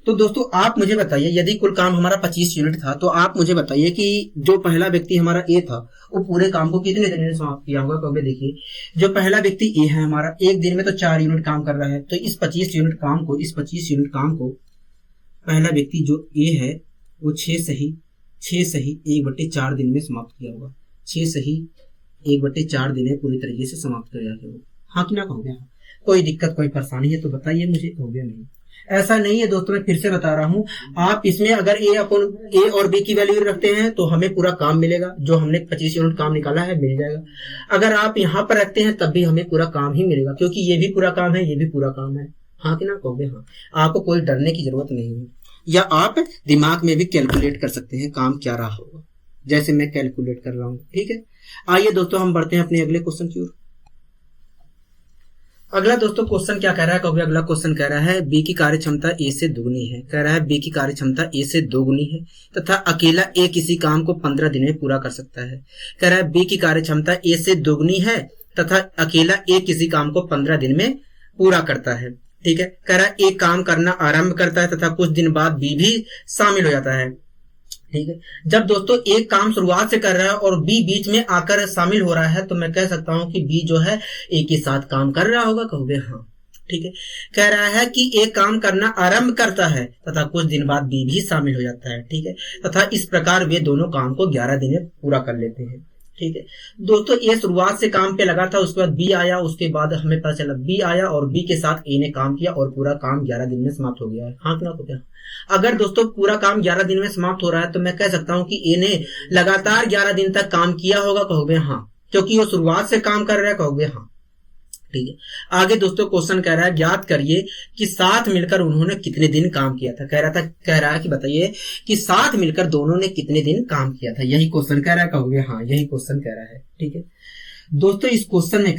तो दोस्तों आप मुझे बताइए यदि कुल काम हमारा 25 यूनिट था तो आप मुझे बताइए कि जो पहला व्यक्ति हमारा ए था वो पूरे काम को कितने दिन में समाप्त किया होगा। कहोगे देखिए जो पहला व्यक्ति ए है हमारा एक दिन में तो 4 यूनिट काम कर रहा है, तो इस 25 यूनिट काम को पहला व्यक्ति जो ए है वो 6 सही 6 सही 1/4 दिन में समाप्त किया होगा। 6 सही 1/4 दिन में पूरी तरीके से समाप्त कर दिया होगा। हाँ कि ना कहोगे? हाँ। कोई दिक्कत कोई परेशानी है तो बताइए मुझे। कहोगे नहीं। ऐसा नहीं है दोस्तों, मैं फिर से बता रहा हूं, आप इसमें अगर ए और बी की वैल्यू रखते हैं तो हमें पूरा काम मिलेगा, जो हमने 25 यूनिट काम निकाला है मिल जाएगा। अगर आप यहाँ पर रखते हैं तब भी हमें पूरा काम ही मिलेगा, क्योंकि ये भी पूरा काम है, ये भी पूरा काम है। हाँ कि ना कहोगे? हाँ। आपको कोई डरने की जरूरत नहीं है, या आप दिमाग में भी कैलकुलेट कर सकते हैं काम क्या रहा होगा, जैसे मैं कैलकुलेट कर रहा हूँ। ठीक है, आइए दोस्तों हम बढ़ते हैं अपने अगले क्वेश्चन की ओर। अगला दोस्तों क्वेश्चन क्या कह रहा है? कभी अगला क्वेश्चन कह रहा है बी की कार्य क्षमता ए से दोगुनी है। कह रहा है बी की कार्य क्षमता ए से दोगुनी है तथा अकेला ए किसी काम को 15 दिन में पूरा कर सकता है। कह रहा है बी की कार्य क्षमता ए से दोगुनी है तथा अकेला ए किसी काम को 15 दिन में पूरा करता है। ठीक है, कह रहा है ए काम करना आरंभ करता है तथा कुछ दिन बाद बी भी शामिल हो जाता है। ठीक है, जब दोस्तों एक काम शुरुआत से कर रहा है और बी बीच में आकर शामिल हो रहा है तो मैं कह सकता हूं कि बी जो है ए के साथ काम कर रहा होगा। कहोगे? हाँ। ठीक है, कह रहा है कि एक काम करना आरंभ करता है तथा कुछ दिन बाद बी भी शामिल हो जाता है। ठीक है, तथा इस प्रकार वे दोनों काम को 11 दिन में पूरा कर लेते हैं। ठीक है दोस्तों, ये शुरुआत से काम पे लगा था, उसके बाद बी आया, उसके बाद हमें पता चला बी आया और बी के साथ ए ने काम किया और पूरा काम 11 दिन में समाप्त हो गया है। हाँ ना? तो क्या अगर दोस्तों पूरा काम 11 दिन में समाप्त हो रहा है तो मैं कह सकता हूं कि ए ने लगातार 11 दिन तक काम किया होगा। कहोगे? हाँ, क्योंकि वो शुरुआत से काम कर रहा है। कहोगे? हाँ। ठीक है, आगे दोस्तों क्वेश्चन कह रहा है ज्ञात करिए कि साथ मिलकर उन्होंने कितने दिन काम किया था। कह रहा है कि बताइए कि साथ मिलकर दोनों ने कितने दिन काम किया था। यही क्वेश्चन कह रहा है। कहोगे? हाँ, यही क्वेश्चन कह रहा है। ठीक है दोस्तों, इस क्वेश्चन में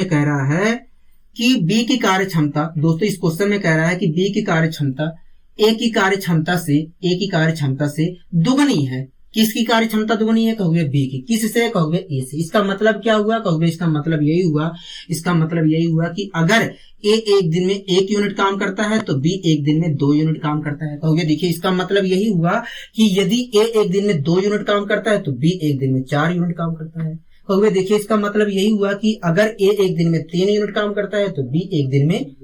कह रहा है कि बी की कार्य क्षमता, दोस्तों इस क्वेश्चन में कह रहा है कि बी की कार्य क्षमता ए की कार्य क्षमता से दुगनी है। किसकी कार्य क्षमता दुगनी है? कहोगे? बी की। किससे? कहोगे? ए से। इसका मतलब क्या हुआ? कहोगे? इसका मतलब यही हुआ कि अगर ए एक दिन में 1 यूनिट काम करता है तो बी एक दिन में 2 यूनिट काम करता है। कहोगे? देखिए, इसका मतलब यही हुआ कि यदि ए एक दिन में 2 यूनिट काम करता है तो बी एक दिन में 4 यूनिट काम करता है। कहोगे? देखिए, इसका मतलब यही हुआ कि अगर ए एक दिन में 3 यूनिट काम करता है तो बी एक दिन में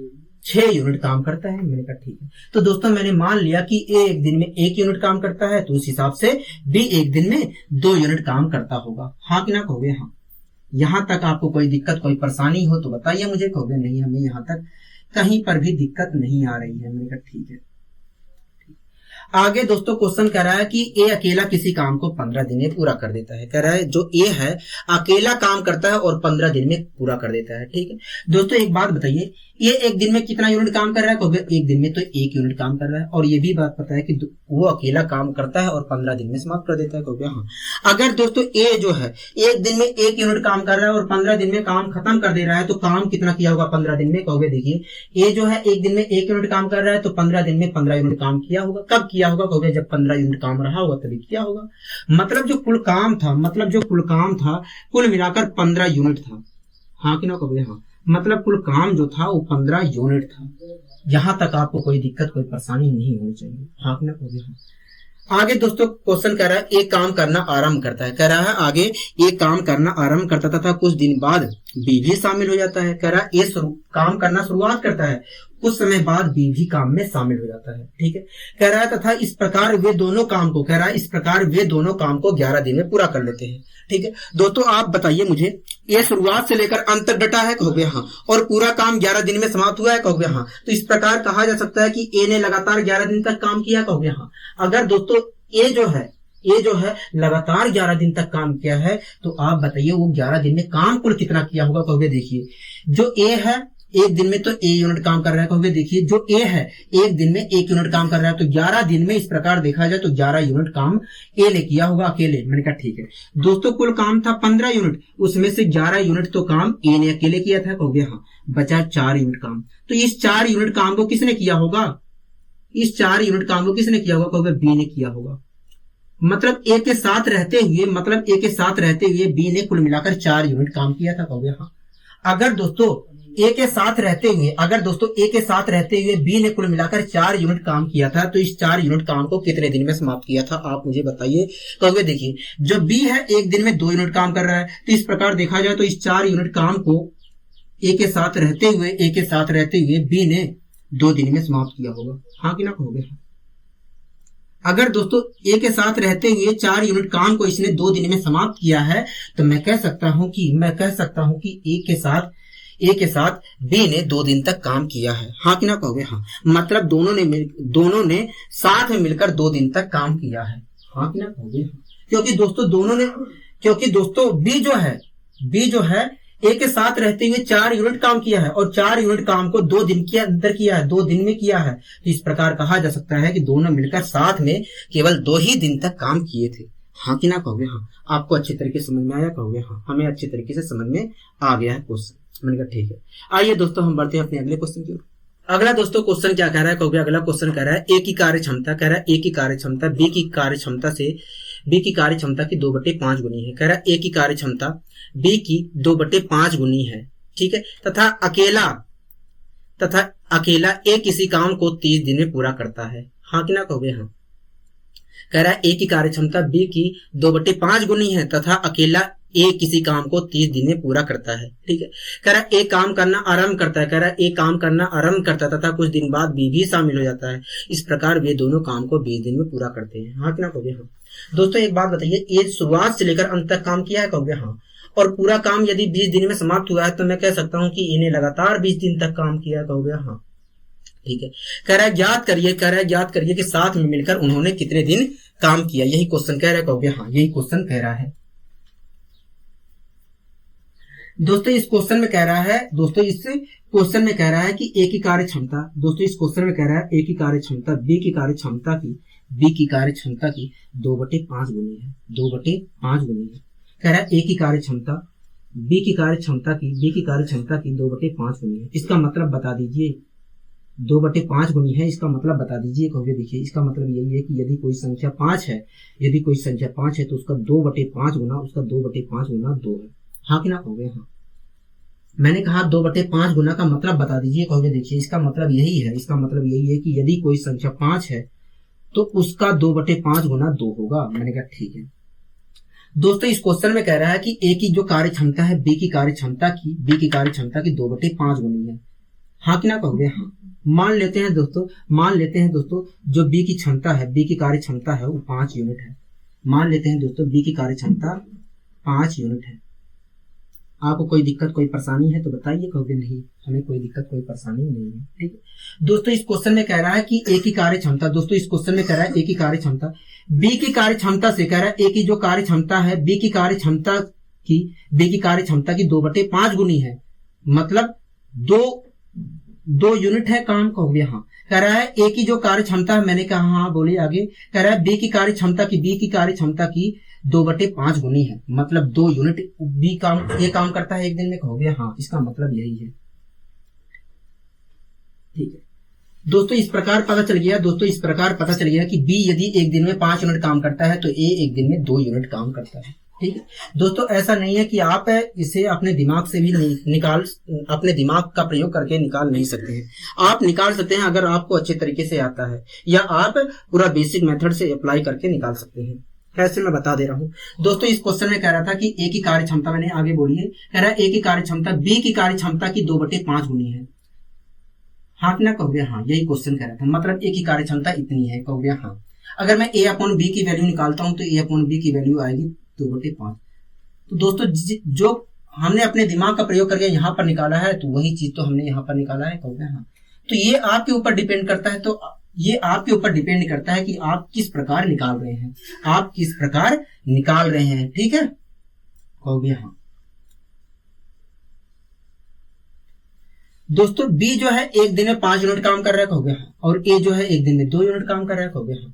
6 यूनिट काम करता है। मैंने कहा ठीक है, तो दोस्तों मैंने मान लिया कि ए एक दिन में 1 यूनिट काम करता है तो उस हिसाब से बी एक दिन में 2 यूनिट काम करता होगा। हाँ कि ना? कहोगे? हाँ। यहां तक आपको कोई दिक्कत कोई परेशानी हो तो बताइए मुझे। कहोगे? नहीं, हमें यहां तक कहीं पर भी दिक्कत नहीं आ रही है। मैंने कहा ठीक है। आगे दोस्तों क्वेश्चन कह रहा है कि ए अकेला किसी काम को 15 दिन में पूरा कर देता है। कह रहा है जो ए है अकेला काम करता है और 15 दिन में पूरा कर देता है। ठीक है दोस्तों, एक बात बताइए, ये एक दिन में कितना यूनिट काम कर रहा है? कहोगे? एक दिन में तो 1 यूनिट काम कर रहा है, और ये भी बात पता है कि वो अकेला काम करता है और 15 दिन में समाप्त कर देता है। कहोगे? हाँ। अगर दोस्तों ए जो है एक दिन में 1 यूनिट काम कर रहा है और 15 दिन में काम खत्म कर दे रहा है तो काम कितना किया होगा 15 दिन में? कहोगे? देखिए, ए जो है एक दिन में 1 यूनिट काम कर रहा है तो 15 दिन में 15 यूनिट काम किया होगा। कब किया होगा? कहोगे? जब 15 यूनिट काम रहा होगा तभी किया होगा। मतलब जो कुल काम था कुल मिलाकर 15 यूनिट था। हाँ कि ना? कहोगे? हाँ। मतलब कुल काम जो था वो 15 यूनिट था। यहां तक आपको कोई दिक्कत कोई परेशानी नहीं होनी चाहिए। हाँ कि ना? कहोगे? हाँ। आगे दोस्तों क्वेश्चन कह रहा है एक काम करना आरंभ करता है। कह रहा है आगे एक काम करना आरंभ करता तथा कुछ दिन बाद बी भी शामिल हो जाता है। कह रहा है ए काम करना शुरुआत करता है, कुछ समय बाद बी भी काम में शामिल हो जाता है। ठीक है, कह रहा है तथा इस प्रकार वे दोनों काम को 11 दिन में पूरा कर लेते हैं। ठीक है दोस्तों, आप बताइए मुझे, ये शुरुआत से लेकर अंत तक डटा है। कहोगे? हाँ। और पूरा काम 11 दिन में समाप्त हुआ है। कहोगे? हाँ। तो इस प्रकार कहा जा सकता है कि ए ने लगातार 11 दिन तक काम किया। कहोगे? हाँ। अगर दोस्तों ए जो है लगातार 11 दिन तक काम किया है तो आप बताइए वो 11 दिन में काम कुल कितना किया होगा? कहोगे? देखिए, जो ए है एक दिन में तो ए यूनिट काम कर रहा है। कहोगे? देखिए, जो ए है एक दिन में 1 यूनिट काम कर रहा है तो 11 दिन में इस प्रकार देखा जाए तो 11 यूनिट काम ए ने किया होगा अकेले। मैंने कहा ठीक है दोस्तों, कुल काम था 15 यूनिट, उसमें से 11 यूनिट तो काम ए ने अकेले किया था। कहोगे? हाँ। बचा 4 यूनिट काम, तो इस 4 यूनिट काम को किसने किया होगा? कहोगे? बी ने किया होगा। मतलब ए के साथ रहते हुए बी ने कुल मिलाकर 4 यूनिट काम किया था। कहोगे? हाँ। अगर दोस्तों ए के साथ रहते हुए बी ने कुल मिलाकर 4 यूनिट काम किया था तो इस 4 यूनिट काम को कितने दिन में समाप्त किया था? आप मुझे बताइए। कहोगे? देखिए, जो बी है एक दिन में 2 यूनिट काम कर रहा है तो इस प्रकार देखा जाए तो इस 4 यूनिट काम को ए के साथ रहते हुए बी ने 2 दिन में समाप्त किया होगा। हाँ कि ना? कहोगे? अगर दोस्तों ए के साथ रहते हुए 4 यूनिट काम को इसने 2 दिन में समाप्त किया है, तो मैं कह सकता हूं कि ए के साथ बी ने 2 दिन तक काम किया है। हाँ कि ना कहोगे? हाँ। मतलब दोनों ने साथ में मिलकर 2 दिन तक काम किया है। हाँ कि ना कहोगे? हाँ। क्योंकि दोस्तों बी जो है ए के साथ रहते हुए 4 यूनिट काम किया है और 4 यूनिट काम को 2 दिन के अंदर किया है, 2 दिन में किया है। तो इस प्रकार कहा जा सकता है कि दोनों मिलकर साथ में केवल 2 ही दिन तक काम किए थे। हाँ कि ना कहोगे? हाँ। आपको अच्छे तरीके से समझ में आया? कहोगे हाँ। हमें अच्छे तरीके से समझ में आ गया है क्वेश्चन। मैंने कहा ठीक है। आइए दोस्तों हम बढ़ते हैं अपने अगले क्वेश्चन की ओर। अगला दोस्तों क्वेश्चन क्या कह रहा है? कहोगे अगला क्वेश्चन कह रहा है ए की कार्य क्षमता, कह रहा है ए की कार्य क्षमता बी की कार्य क्षमता की 2/5 गुनी है। कह रहा है ए की कार्य क्षमता बी की 2/5 गुनी है, ठीक है, तथा अकेला ए किसी काम को 30 दिन में पूरा करता है। हाँ कि ना कहोगे? हाँ। कह रहा है ए की कार्य क्षमता बी की 2/5 गुनी है तथा अकेला ए किसी काम को 30 दिन में पूरा करता है, ठीक है। कह रहा है ए काम करना आरंभ करता है, तथा कुछ दिन बाद बी भी शामिल हो जाता है। इस प्रकार वे दोनों काम को 20 दिन में पूरा करते हैं। हाँ कि ना कहोगे? हाँ। दोस्तों एक बात बताइए, ए शुरुआत से लेकर अंत तक काम किया है? कहोगे हाँ। और पूरा काम यदि 20 दिन में समाप्त हुआ है तो मैं कह सकता हूं कि इन्हें लगातार 20 दिन तक काम किया है। कहोगे हाँ, ठीक है। कह रहा है ज्ञात करिए कि साथ में मिलकर उन्होंने कितने दिन काम किया। यही क्वेश्चन कह रहा है। कहोगे हाँ, यही क्वेश्चन कह रहा है। दोस्तों इस क्वेश्चन में कह रहा है कि ए की कार्य क्षमता, दोस्तों इस क्वेश्चन में कह रहा है ए की कार्य क्षमता बी की कार्य क्षमता की 2/5 गुनी है, 2/5 गुनी है। कह रहा है ए की कार्य क्षमता बी की कार्य क्षमता की 2/5 गुनी है। इसका मतलब बता दीजिए, 2/5 गुनी है, इसका मतलब बता दीजिए। कहोगे देखिए इसका मतलब यही है कि यदि कोई संख्या 5 है, तो उसका 2/5 गुना 2 है। हाँ कि ना कहोगे? हाँ। मैंने कहा 2/5 गुना का मतलब बता दीजिए। कहोगे देखिए इसका मतलब यही है कि यदि कोई संख्या 5 है तो उसका 2/5 गुना 2 होगा। मैंने कहा ठीक है। दोस्तों इस क्वेश्चन में कह रहा है कि ए की जो कार्य क्षमता है बी की कार्य क्षमता की 2/5 गुनी है। हाँ कि ना कहोगे? हाँ। मान लेते हैं दोस्तों जो बी की कार्य क्षमता है वो 5 यूनिट है। मान लेते हैं दोस्तों बी की कार्य क्षमता 5 यूनिट है। आपको कोई दिक्कत कोई परेशानी है तो बताइए। कहोगे नहीं, हमें कोई दिक्कत कोई परेशानी नहीं है, ठीक है। दोस्तों इस क्वेश्चन में कह रहा है कि ए की कार्य क्षमता, बी की कार्य क्षमता से कह रहा है ए की जो कार्य क्षमता है बी की कार्य क्षमता की 2/5 गुनी है। मतलब 2 यूनिट है काम। कहोगे हाँ। कह रहा है ए की जो कार्य क्षमता है, मैंने कहा हाँ बोलिए आगे। कह रहा है बी की कार्य क्षमता की 2/5 गुनी है। मतलब 2 यूनिट ए काम करता है एक दिन में। कहोगे हाँ, इसका मतलब यही है, ठीक है। दोस्तों इस प्रकार पता चल गया कि बी यदि एक दिन में 5 यूनिट काम करता है तो ए एक दिन में 2 यूनिट काम करता है, ठीक है। दोस्तों ऐसा नहीं है कि आप इसे अपने दिमाग से भी अपने दिमाग का प्रयोग करके निकाल नहीं सकते हैं। आप निकाल सकते हैं अगर आपको अच्छे तरीके से आता है, या आप पूरा बेसिक मेथड से अप्लाई करके निकाल सकते हैं। ऐसे मैं बता दे रहा हूँ। दोस्तों इस क्वेश्चन में कह रहा था कि ए की कार्य क्षमता, मैंने आगे बोली है, कह रहा है ए की कार्य क्षमता बी की कार्य क्षमता की 2/5 गुनी है। हाँ ना कहोगे हाँ, यही क्वेश्चन कह रहा था। मतलब ए की कार्य क्षमता इतनी है। कहोगे हाँ। अगर मैं A/B की वैल्यू निकालता हूं तो A/B की वैल्यू आएगी 2/5। तो दोस्तों जो हमने अपने दिमाग का प्रयोग करके यहाँ पर निकाला है तो वही चीज तो हमने यहाँ पर निकाला है। कहोगे हाँ। तो ये आपके ऊपर डिपेंड करता है कि आप किस प्रकार निकाल रहे हैं, ठीक है। कहोगे हाँ। दोस्तों बी जो है एक दिन में 5 यूनिट काम कर रहा है। कहोगे हाँ। और ए जो है एक दिन में 2 यूनिट काम कर रहा है। कहोगे हाँ।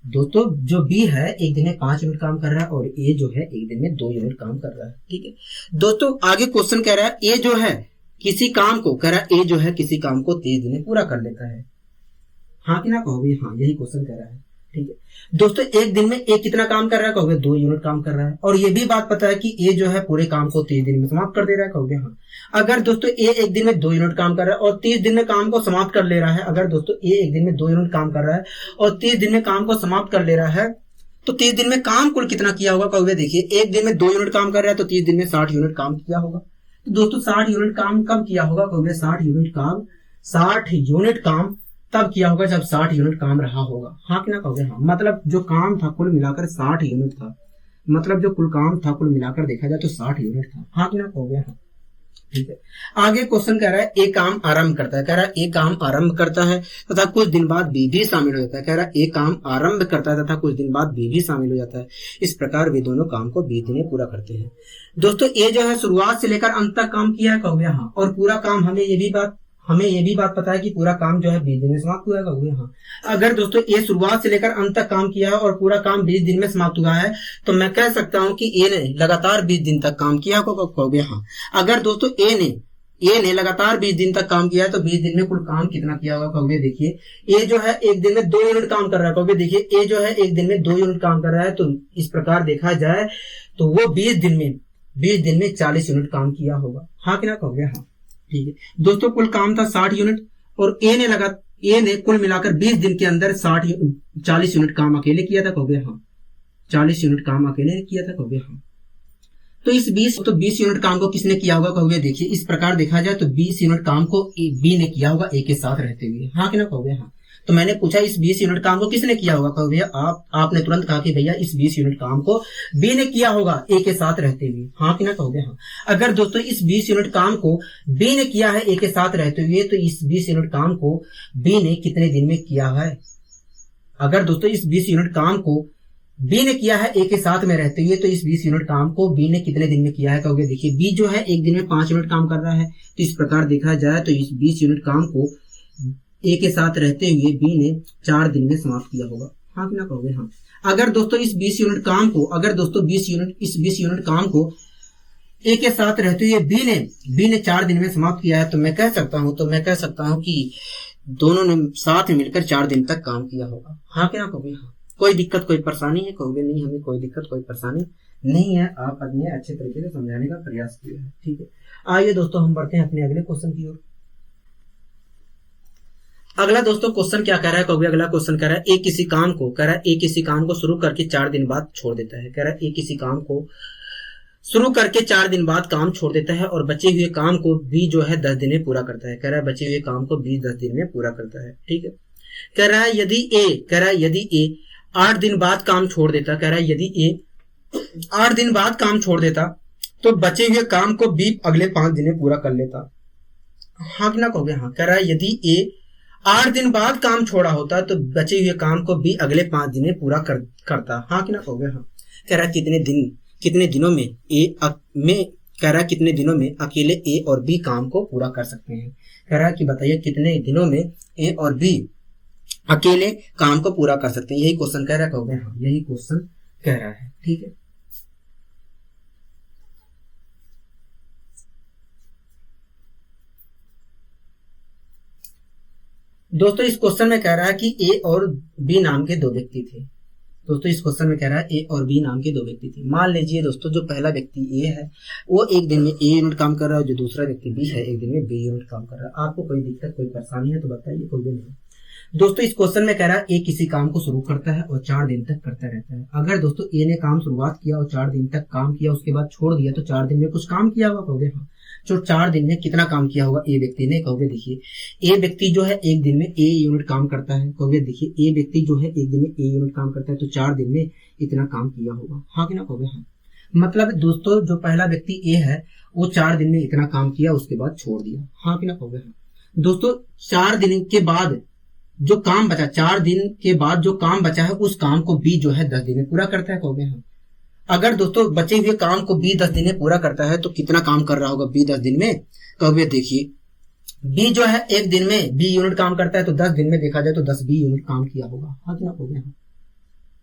दोस्तों जो बी है एक दिन में 5 यूनिट काम कर रहा है और ए जो है एक दिन में 2 यूनिट काम कर रहा है, ठीक है। दोस्तों आगे क्वेश्चन कह रहा है ए जो है किसी काम को 30 दिन में पूरा कर लेता है। हाँ कि ना कहोगे हाँ, यही क्वेश्चन कह रहा है, ठीक है। दोस्तों एक दिन में ए कितना काम कर रहा है? कहोगे 2 यूनिट काम कर रहा है। और ये भी बात पता है कि ए जो है पूरे काम को 30 दिन में समाप्त कर दे रहा है। कहोगे हाँ। अगर दोस्तों ए एक दिन में 2 यूनिट काम कर रहा है और 30 दिन में काम को समाप्त कर ले रहा है, अगर दोस्तों ए एक दिन में 2 यूनिट काम कर रहा है और 30 दिन में काम को समाप्त कर ले रहा है, तो 30 दिन में काम कुल कितना किया होगा? कहोगे देखिए एक दिन में 2 यूनिट काम कर रहा है तो 30 दिन में 60 यूनिट काम किया होगा। तो दोस्तों 60 यूनिट काम कब किया होगा? कहोगे 60 यूनिट काम तब किया होगा जब 60 यूनिट काम रहा होगा। हाँ कि ना कहोगे हाँ। मतलब जो काम था कुल मिलाकर 60 यूनिट था, मतलब जो कुल काम था कुल मिलाकर देखा जाए तो 60 यूनिट था। हाँ कि ना कहोगे हाँ। ठीक है, आगे क्वेश्चन कह रहा है ए काम आरंभ करता है, कह रहा है ए काम आरंभ करता है तथा कुछ दिन बाद बी भी शामिल हो जाता है। कह रहा है ए काम आरंभ करता है तथा कुछ दिन बाद बी भी शामिल हो जाता है। इस प्रकार वे दोनों काम को बी दिने पूरा करते हैं। दोस्तों ए जो है शुरुआत से लेकर अंत तक काम किया है, कहोगे हाँ। और पूरा काम हमें ये भी बात पता है कि पूरा काम जो है 20 दिन में समाप्त हुआ है, कहोगे हाँ। अगर दोस्तों ए शुरुआत से लेकर अंत तक काम किया है और पूरा काम 20 दिन में समाप्त हुआ है तो मैं कह सकता हूं कि ए ने लगातार 20 दिन तक काम किया, कहोगे हाँ। अगर दोस्तों ए ने लगातार 20 दिन तक काम किया है तो 20 दिन में कुल काम कितना किया होगा, कहोगे देखिए ए जो है एक दिन में 2 यूनिट काम कर रहा है, कहोगे देखिए ए जो है एक दिन में 2 यूनिट काम कर रहा है। तो इस प्रकार देखा जाए तो वो 20 दिन में 40 यूनिट काम किया होगा। हाँ कि ना कहोगे हाँ। ठीक है दोस्तों, कुल काम था 60 यूनिट और ए ने कुल मिलाकर 20 दिन के अंदर 40 यूनिट काम अकेले किया था, कहोगे हाँ। 40 यूनिट काम अकेले किया था, कहोगे हाँ। तो इस 20 यूनिट काम को किसने किया होगा, कहोगे देखिए इस प्रकार देखा जाए तो 20 यूनिट काम को बी ने किया होगा ए के साथ रहते हुए। हाँ कि ना कहोगे हाँ। तो मैंने पूछा इस 20 यूनिट काम को किसने किया होगा, कहोगे आपने तुरंत कहा कि भैया इस 20 यूनिट काम को बी ने किया होगा ए के साथ रहते हुए। हाँ कि ना कहोगे हाँ। अगर दोस्तों इस 20 यूनिट काम को बी ने किया है ए के साथ रहते हुए तो इस 20 यूनिट काम को बी ने कितने दिन में किया है। अगर दोस्तों इस 20 यूनिट काम को बी ने किया है ए के साथ में रहते हुए तो इस 20 यूनिट काम को बी ने कितने दिन में किया है, कहोगे देखिए बी जो है एक दिन में 5 यूनिट काम कर रहा है। तो इस प्रकार देखा जाए तो इस 20 यूनिट काम को ए के साथ रहते हुए बी ने 4 दिन में समाप्त किया होगा। हाँ कि ना कहोगे हाँ। अगर दोस्तों इस 20 यूनिट काम को ए के साथ रहते हुए बी ने 4 दिन में समाप्त किया है तो मैं कह सकता हूँ कि दोनों ने साथ में मिलकर 4 दिन तक काम किया होगा। हाँ कि ना कहोगे हाँ। कोई दिक्कत कोई परेशानी है, कहोगे नहीं हमें कोई दिक्कत कोई परेशानी नहीं है, आपने अच्छे तरीके से समझाने का प्रयास किया है। ठीक है, आइए दोस्तों हम बढ़ते हैं अपने अगले क्वेश्चन की ओर। अगला दोस्तों क्वेश्चन क्या कह रहा है, कहोगे अगला क्वेश्चन कह रहा है ए किसी काम को शुरू करके 4 दिन बाद छोड़ देता है। कह रहा है ए किसी काम को शुरू करके 4 दिन बाद काम छोड़ देता है और बचे हुए काम को बी जो है 10 दिन में पूरा करता है। कह रहा है बचे हुए काम को बी 10 दिन में पूरा करता है। ठीक है, कह रहा है यदि ए 8 दिन बाद काम छोड़ देता, कह रहा है यदि ए 8 दिन बाद काम छोड़ देता तो बचे हुए काम को बी अगले 5 दिन में पूरा कर लेता। हाँ कि ना कहोगे हाँ। कह रहा है यदि ए 8 दिन बाद काम छोड़ा होता तो बचे हुए काम को बी अगले 5 दिन में पूरा करता। हाँ कि ना कहोगे हाँ। कह रहा है कितने दिनों में अकेले ए और बी काम को पूरा कर सकते हैं। कह रहा है कि बताइए कितने दिनों में ए और बी अकेले काम को पूरा कर सकते हैं। यही क्वेश्चन कह रहा है, कहोगे हाँ यही क्वेश्चन कह रहा है। ठीक है, दोस्तों इस क्वेश्चन में कह रहा है कि ए और बी नाम के 2 व्यक्ति थे। दोस्तों इस क्वेश्चन में कह रहा है ए और बी नाम के 2 व्यक्ति थे। मान लीजिए दोस्तों जो पहला व्यक्ति ए है वो एक दिन में ए यूनिट काम कर रहा है, जो दूसरा व्यक्ति बी है एक दिन में बी यूनिट काम कर रहा है। आपको कोई दिक्कत कोई परेशानी है तो बताइए, कोई भी नहीं। दोस्तों इस क्वेश्चन में कह रहा है ए किसी काम को शुरू करता है और 4 दिन तक करता रहता है। अगर दोस्तों ए ने काम शुरुआत किया और 4 दिन तक काम किया उसके बाद छोड़ दिया तो 4 दिन में कुछ काम किया होगा, कहोगे हाँ। जो 4 दिन में कितना काम किया होगा ए व्यक्ति ने, कहोगे देखिए ए व्यक्ति जो है एक दिन में ए यूनिट काम करता है, कहोगे देखिए ए व्यक्ति जो है एक दिन में ए यूनिट काम करता है तो 4 दिन में इतना काम किया होगा। हाँ कि ना कहोगे हाँ। मतलब दोस्तों जो पहला व्यक्ति ए है वो 4 दिन में इतना काम किया उसके बाद छोड़ दिया। हाँ कि ना कहोगे हाँ। दोस्तों 4 दिन के बाद जो काम बचा, 4 दिन के बाद जो काम बचा है उस काम को बी जो है 10 दिन में पूरा करता है, कहोगे हाँ। अगर दोस्तों बचे हुए काम को बी 10 दिन में पूरा करता है तो कितना काम कर रहा होगा बी 10 दिन में, कहोगे देखिए बी जो है एक दिन में बी यूनिट काम करता है तो 10 दिन में देखा जाए तो 10 बी यूनिट काम किया होगा। हाँ कि ना कहोगे हाँ।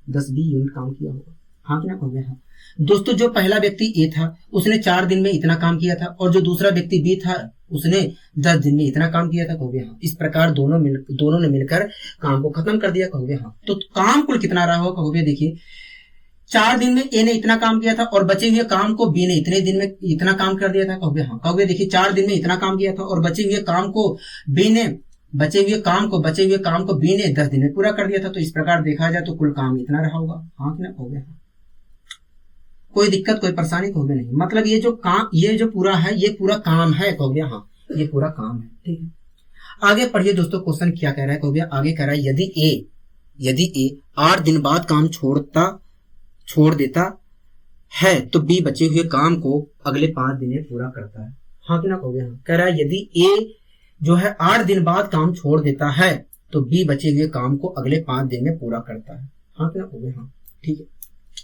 10 बी यूनिट काम किया होगा। हाँ कि ना कहोगे हाँ। दोस्तों जो पहला व्यक्ति ए था उसने 4 दिन में इतना काम किया था और जो दूसरा व्यक्ति बी था उसने 10 दिन में इतना काम किया था, कहोगे हाँ। इस प्रकार दोनों ने मिलकर काम को खत्म कर दिया, कहोगे हाँ। तो काम कुल कितना रहा होगा, कहोगे देखिए 4 दिन में ए ने इतना काम किया था और बचे हुए काम को बी ने इतने दिन में इतना काम कर दिया था, कहोगे हाँ। कहोगे देखिए 4 दिन में इतना काम किया था और बचे हुए काम को बी ने 10 दिन में पूरा कर दिया था। तो इस प्रकार देखा जाए तो कुल काम इतना रहा होगा। हाँ कि ना कहोगे हाँ। कोई दिक्कत कोई परेशानी, कहोगे नहीं। मतलब ये जो पूरा है ये पूरा काम है, कहोगे हाँ ये पूरा काम है। ठीक है, आगे पढ़िए दोस्तों, क्वेश्चन क्या कह रहा है, कहोगे आगे कह रहा है यदि ए 8 दिन बाद काम छोड़ देता है तो बी बचे हुए काम को अगले 5 दिन में पूरा करता है। हाँ कि ना कहोगे हाँ। कह रहा है यदि ए जो है 8 दिन बाद काम छोड़ देता है तो बी बचे हुए काम को अगले 5 दिन में पूरा करता है। हाँ कि ना कहोगे हाँ। ठीक है,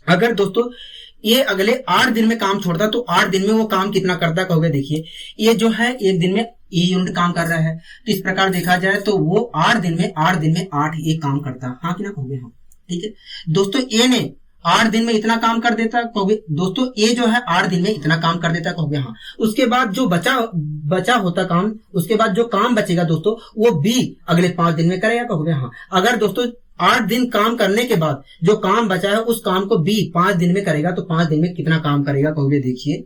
अगर दोस्तों ये अगले 8 दिन में काम छोड़ता तो 8 दिन में वो काम कितना करता है, कहोगे देखिए ये जो है एक दिन में ए यूनिट काम कर रहा है, तो इस प्रकार देखा जाए तो वो 8 दिन में 8 ये काम करता है। हाँ कि ना कहोगे हाँ। ठीक है दोस्तों, ए ने 8 दिन में इतना काम कर देता है, कहोगे दोस्तों ए जो है 8 दिन में इतना काम कर देता है, कहोगे हाँ। उसके बाद जो बचा होता काम, उसके बाद जो काम बचेगा दोस्तों वो बी अगले 5 दिन में करेगा, कहोगे हाँ। अगर दोस्तों 8 दिन काम करने के बाद जो काम बचा है उस काम को बी 5 दिन में करेगा तो 5 दिन में कितना काम करेगा, कहोगे देखिए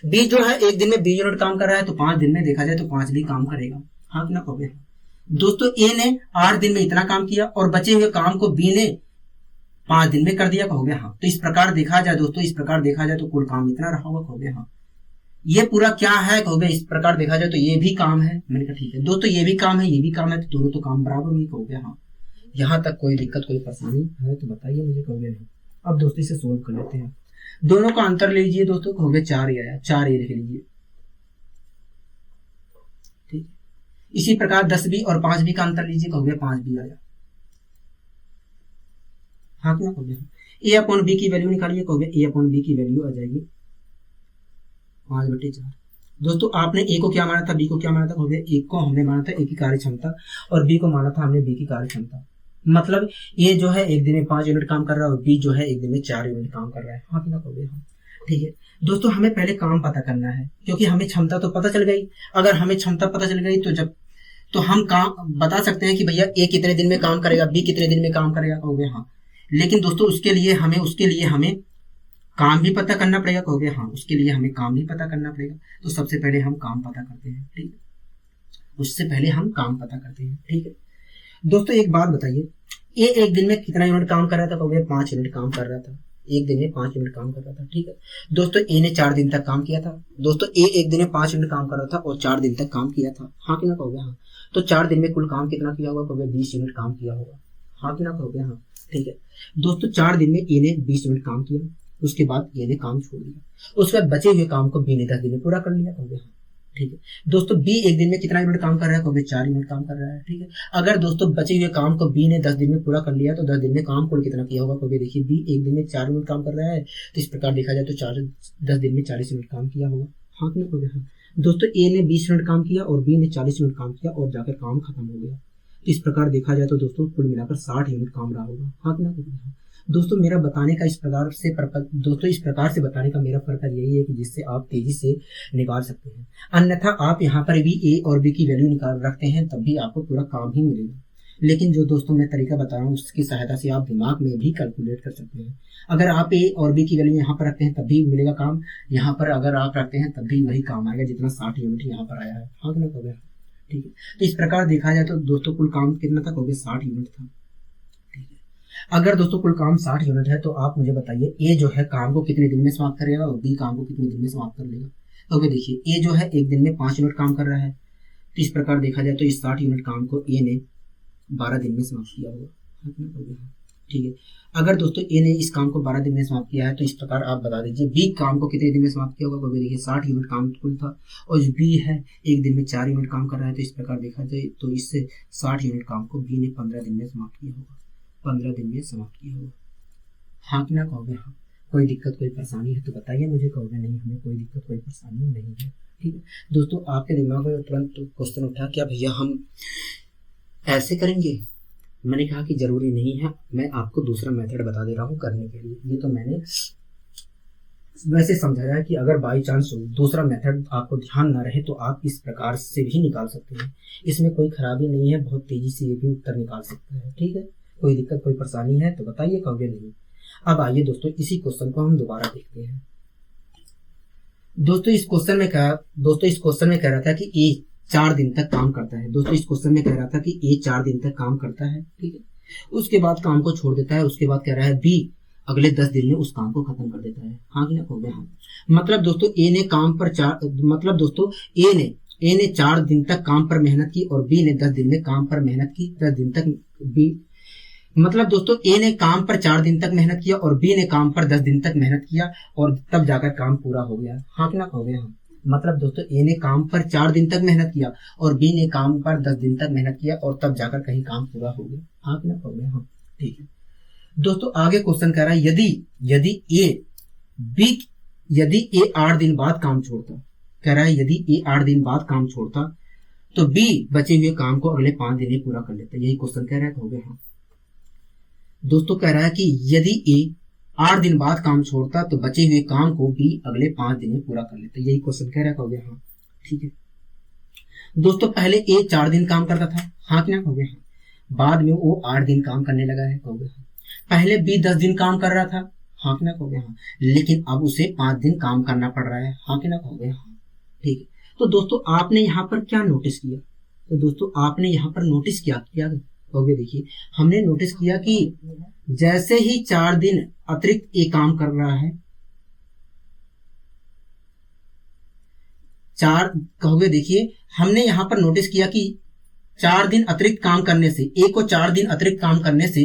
बी जो है एक दिन में 20 यूनिट काम कर रहा है तो 5 दिन में देखा जाए तो 5 भी काम करेगा। हाँ कि ना कहोगे दोस्तों, ए ने 8 दिन में इतना काम किया और बचे हुए काम को बी ने 5 दिन में कर दिया, कहोगे हाँ। तो इस प्रकार देखा जाए दोस्तों, इस प्रकार देखा जाए तो कुल काम इतना रहा होगा, कहोगे हाँ। ये पूरा क्या है, कहोगे इस प्रकार देखा जाए तो ये भी काम है। मैंने कहा ठीक है दोस्तों, ये भी काम है ये भी काम है तो दोनों तो काम बराबर हुई, कहोगे हाँ। यहाँ तक कोई दिक्कत कोई परेशानी है तो बताइए मुझे, कहोगे नहीं। अब दोस्तों इसे सोल्व कर लेते हैं। दोनों का अंतर ले लीजिए दोस्तों, कहोगे 4 ही आया, 4 ये लिख लीजिए। ठीक, इसी प्रकार 10 और 5 का अंतर लीजिए, कहोगे 5 आया। हाँ क्या कहोगे, ए अपॉन बी की वैल्यू निकालिए, कहोगे ए अपॉन बी की वैल्यू आ जाएगी 5/4। दोस्तों आपने ए को क्या माना था, बी को क्या माना था, कहोगे ए को हमने माना था ए की कार्य क्षमता और बी को माना था हमने बी की कार्य क्षमता। मतलब ये जो है एक दिन में 5 यूनिट काम कर रहा है और बी जो है एक दिन में 4 यूनिट काम कर रहा है। हाँ कि ना कहोगे हाँ। ठीक है दोस्तों, हमें पहले काम पता करना है क्योंकि हमें क्षमता तो पता चल गई। अगर हमें क्षमता पता चल गई तो हम काम बता सकते हैं कि भैया ए कितने दिन में काम करेगा, बी कितने दिन में काम करेगा, कहोगे हाँ। लेकिन दोस्तों उसके लिए हमें काम भी पता करना पड़ेगा, कहोगे हाँ। उसके लिए हमें काम भी पता करना पड़ेगा, तो सबसे पहले हम काम पता करते हैं। ठीक है, उससे पहले हम काम पता करते हैं। ठीक है दोस्तों, एक बात बताइए, ए एक दिन में कितना यूनिट काम कर रहा था, कहोगे 5 यूनिट काम कर रहा था। एक दिन में 5 यूनिट काम कर रहा था। ठीक है दोस्तों, ए ने 4 दिन तक काम किया था। दोस्तों ए एक दिन में 5 यूनिट काम कर रहा था और 4 दिन तक काम किया था। हाँ कि ना कहोगे हाँ। तो 4 दिन में कुल काम कितना किया होगा, कहोगे 20 यूनिट काम किया होगा। हाँ कि ना कहोगे हाँ। ठीक है दोस्तों, 4 दिन में ए ने 20 यूनिट काम किया, उसके बाद ए ने काम छोड़ दिया, उसके बाद बचे हुए काम को बी ने 10 दिन में पूरा कर लिया, कहोगे हाँ। ठीक है दोस्तों, बी एक दिन में कितना यूनिट काम कर रहा है, कहोगे 4 यूनिट काम कर रहा है। ठीक है, अगर दोस्तों बचे हुए काम को बी ने 10 दिन में पूरा कर लिया तो 10 दिन में काम कुल कितना किया होगा, कहोगे देखिए बी एक दिन में 4 यूनिट काम कर रहा है तो इस प्रकार देखा जाए तो 10 दिन में 40 यूनिट काम किया होगा। हाँ कि ना कहोगे हाँ। दोस्तों ए ने 20 यूनिट काम किया और बी ने 40 यूनिट काम किया और जाकर काम खत्म हो गया। इस प्रकार देखा जाए तो दोस्तों कुल मिलाकर 60 यूनिट काम रहा होगा। हाँ कि ना कहोगे हाँ। दोस्तों मेरा बताने का इस प्रकार से बताने का मेरा पर्पज यही है कि जिससे आप तेजी से निकाल सकते हैं। अन्यथा आप यहाँ पर भी ए और बी की वैल्यू निकाल रखते हैं तब भी आपको पूरा काम ही मिलेगा। लेकिन जो दोस्तों मैं तरीका बता रहा हूँ उसकी सहायता से आप दिमाग में भी कैलकुलेट कर सकते हैं। अगर आप ए और बी की वैल्यू यहाँ पर रखते हैं तब भी मिलेगा काम, यहाँ पर अगर आप रखते हैं तब भी वही काम आएगा जितना 60 यूनिट यहाँ पर आया है। हाँ कि ना कहोगे। ठीक है, तो इस प्रकार देखा जाए तो दोस्तों कुल काम कितना था, कहोगे 60 यूनिट था। अगर दोस्तों कुल काम 60 यूनिट है तो आप मुझे बताइए ए जो है काम को कितने दिन में समाप्त करेगा और बी काम को कितने दिन में समाप्त कर लेगा। तो देखिए ए जो है एक दिन में 5 यूनिट काम कर रहा है तो इस प्रकार देखा जाए तो इस 60 यूनिट काम को ए ने 12 दिन में समाप्त किया होगा। ठीक है, अगर दोस्तों ए ने इस काम को 12 दिन में समाप्त किया है तो इस प्रकार आप बता दीजिए बी काम को कितने दिन में समाप्त किया होगा। देखिए 60 यूनिट काम कुल था और जो बी है एक दिन में 4 यूनिट काम कर रहा है तो इस प्रकार देखा जाए तो इससे 60 यूनिट काम को बी ने 15 दिन में समाप्त किया होगा। 15 दिन में समाप्त किया होगा। हाँ कि ना कहोगे हाँ। कोई दिक्कत कोई परेशानी है तो बताइए मुझे, कहोगे नहीं हमें कोई दिक्कत कोई परेशानी नहीं है। ठीक है दोस्तों, आपके दिमाग में तुरंत क्वेश्चन उठा क्या भैया हम ऐसे करेंगे। मैंने कहा कि जरूरी नहीं है, मैं आपको दूसरा मेथड बता दे रहा हूँ करने के लिए। ये तो मैंने वैसे समझाया है कि अगर बाई चांस दूसरा मेथड आपको ध्यान ना रहे तो आप इस प्रकार से भी निकाल सकते हैं। इसमें कोई खराबी नहीं है, बहुत तेजी से ये भी उत्तर निकाल सकते हैं। ठीक है, कोई दिक्कत कोई परेशानी है तो बताइए, कहोगे नहीं। अब आइए दोस्तों इसी क्वेश्चन को हम दोबारा देखते हैं। दोस्तों इस क्वेश्चन में कह रहा था कि ए 4 दिन तक काम करता है। दोस्तों इस क्वेश्चन में कह रहा था कि ए 4 दिन तक काम करता है। ठीक है, उसके बाद काम को छोड़ देता है, उसके बाद कह रहा है बी अगले 10 दिन में उस काम को खत्म कर देता है। हाँ कि ना कहोगे हाँ। मतलब दोस्तों ए ने ए ने 4 दिन तक काम पर मेहनत की और बी ने 10 दिन में काम पर मेहनत की। 10 दिन तक बी, मतलब दोस्तों ए ने काम पर 4 दिन तक मेहनत किया और बी ने काम पर 10 दिन तक मेहनत किया और तब जाकर काम पूरा हो गया। हाँ कि ना कहोगे? हाँ। मतलब दोस्तों ए ने काम पर 4 दिन तक मेहनत किया और बी ने काम पर 10 दिन तक मेहनत किया और तब जाकर कहीं काम पूरा हो गया। हाँ कि ना कहोगे? हाँ, ठीक है दोस्तों। आगे क्वेश्चन कह रहा है यदि ए 8 दिन बाद काम छोड़ता, कह रहा है यदि ए 8 दिन बाद काम छोड़ता तो बी बचे हुए काम को अगले 5 दिन में पूरा कर लेता। यही क्वेश्चन कह रहा है, कहोगे? हाँ दोस्तों। कह रहा है कि यदि ए 8 दिन बाद काम छोड़ता तो बचे हुए काम को बी अगले 5 दिन में पूरा कर लेता। यही क्वेश्चन कह रहा है, कहोगे? हाँ, ठीक है दोस्तों। पहले ए 4 दिन काम करता था। हाँ कि ना कहोगे? हाँ। बाद में वो 8 दिन काम करने लगा है, कहोगे? हाँ। पहले बी 10 दिन काम कर रहा था। हाँ कि ना कहोगे? हाँ। लेकिन अब उसे 5 दिन काम करना पड़ रहा है। हाँ कि ना कहोगे? हाँ, ठीक है। तो दोस्तों आपने यहाँ पर क्या नोटिस किया? तो दोस्तों आपने यहाँ पर नोटिस क्या कहोगे? देखिए, हमने नोटिस किया कि जैसे ही 4 दिन अतिरिक्त ये काम कर रहा है, कहोगे देखिए, हमने यहाँ पर नोटिस किया कि 4 दिन अतिरिक्त काम करने से, ए को 4 दिन अतिरिक्त काम करने से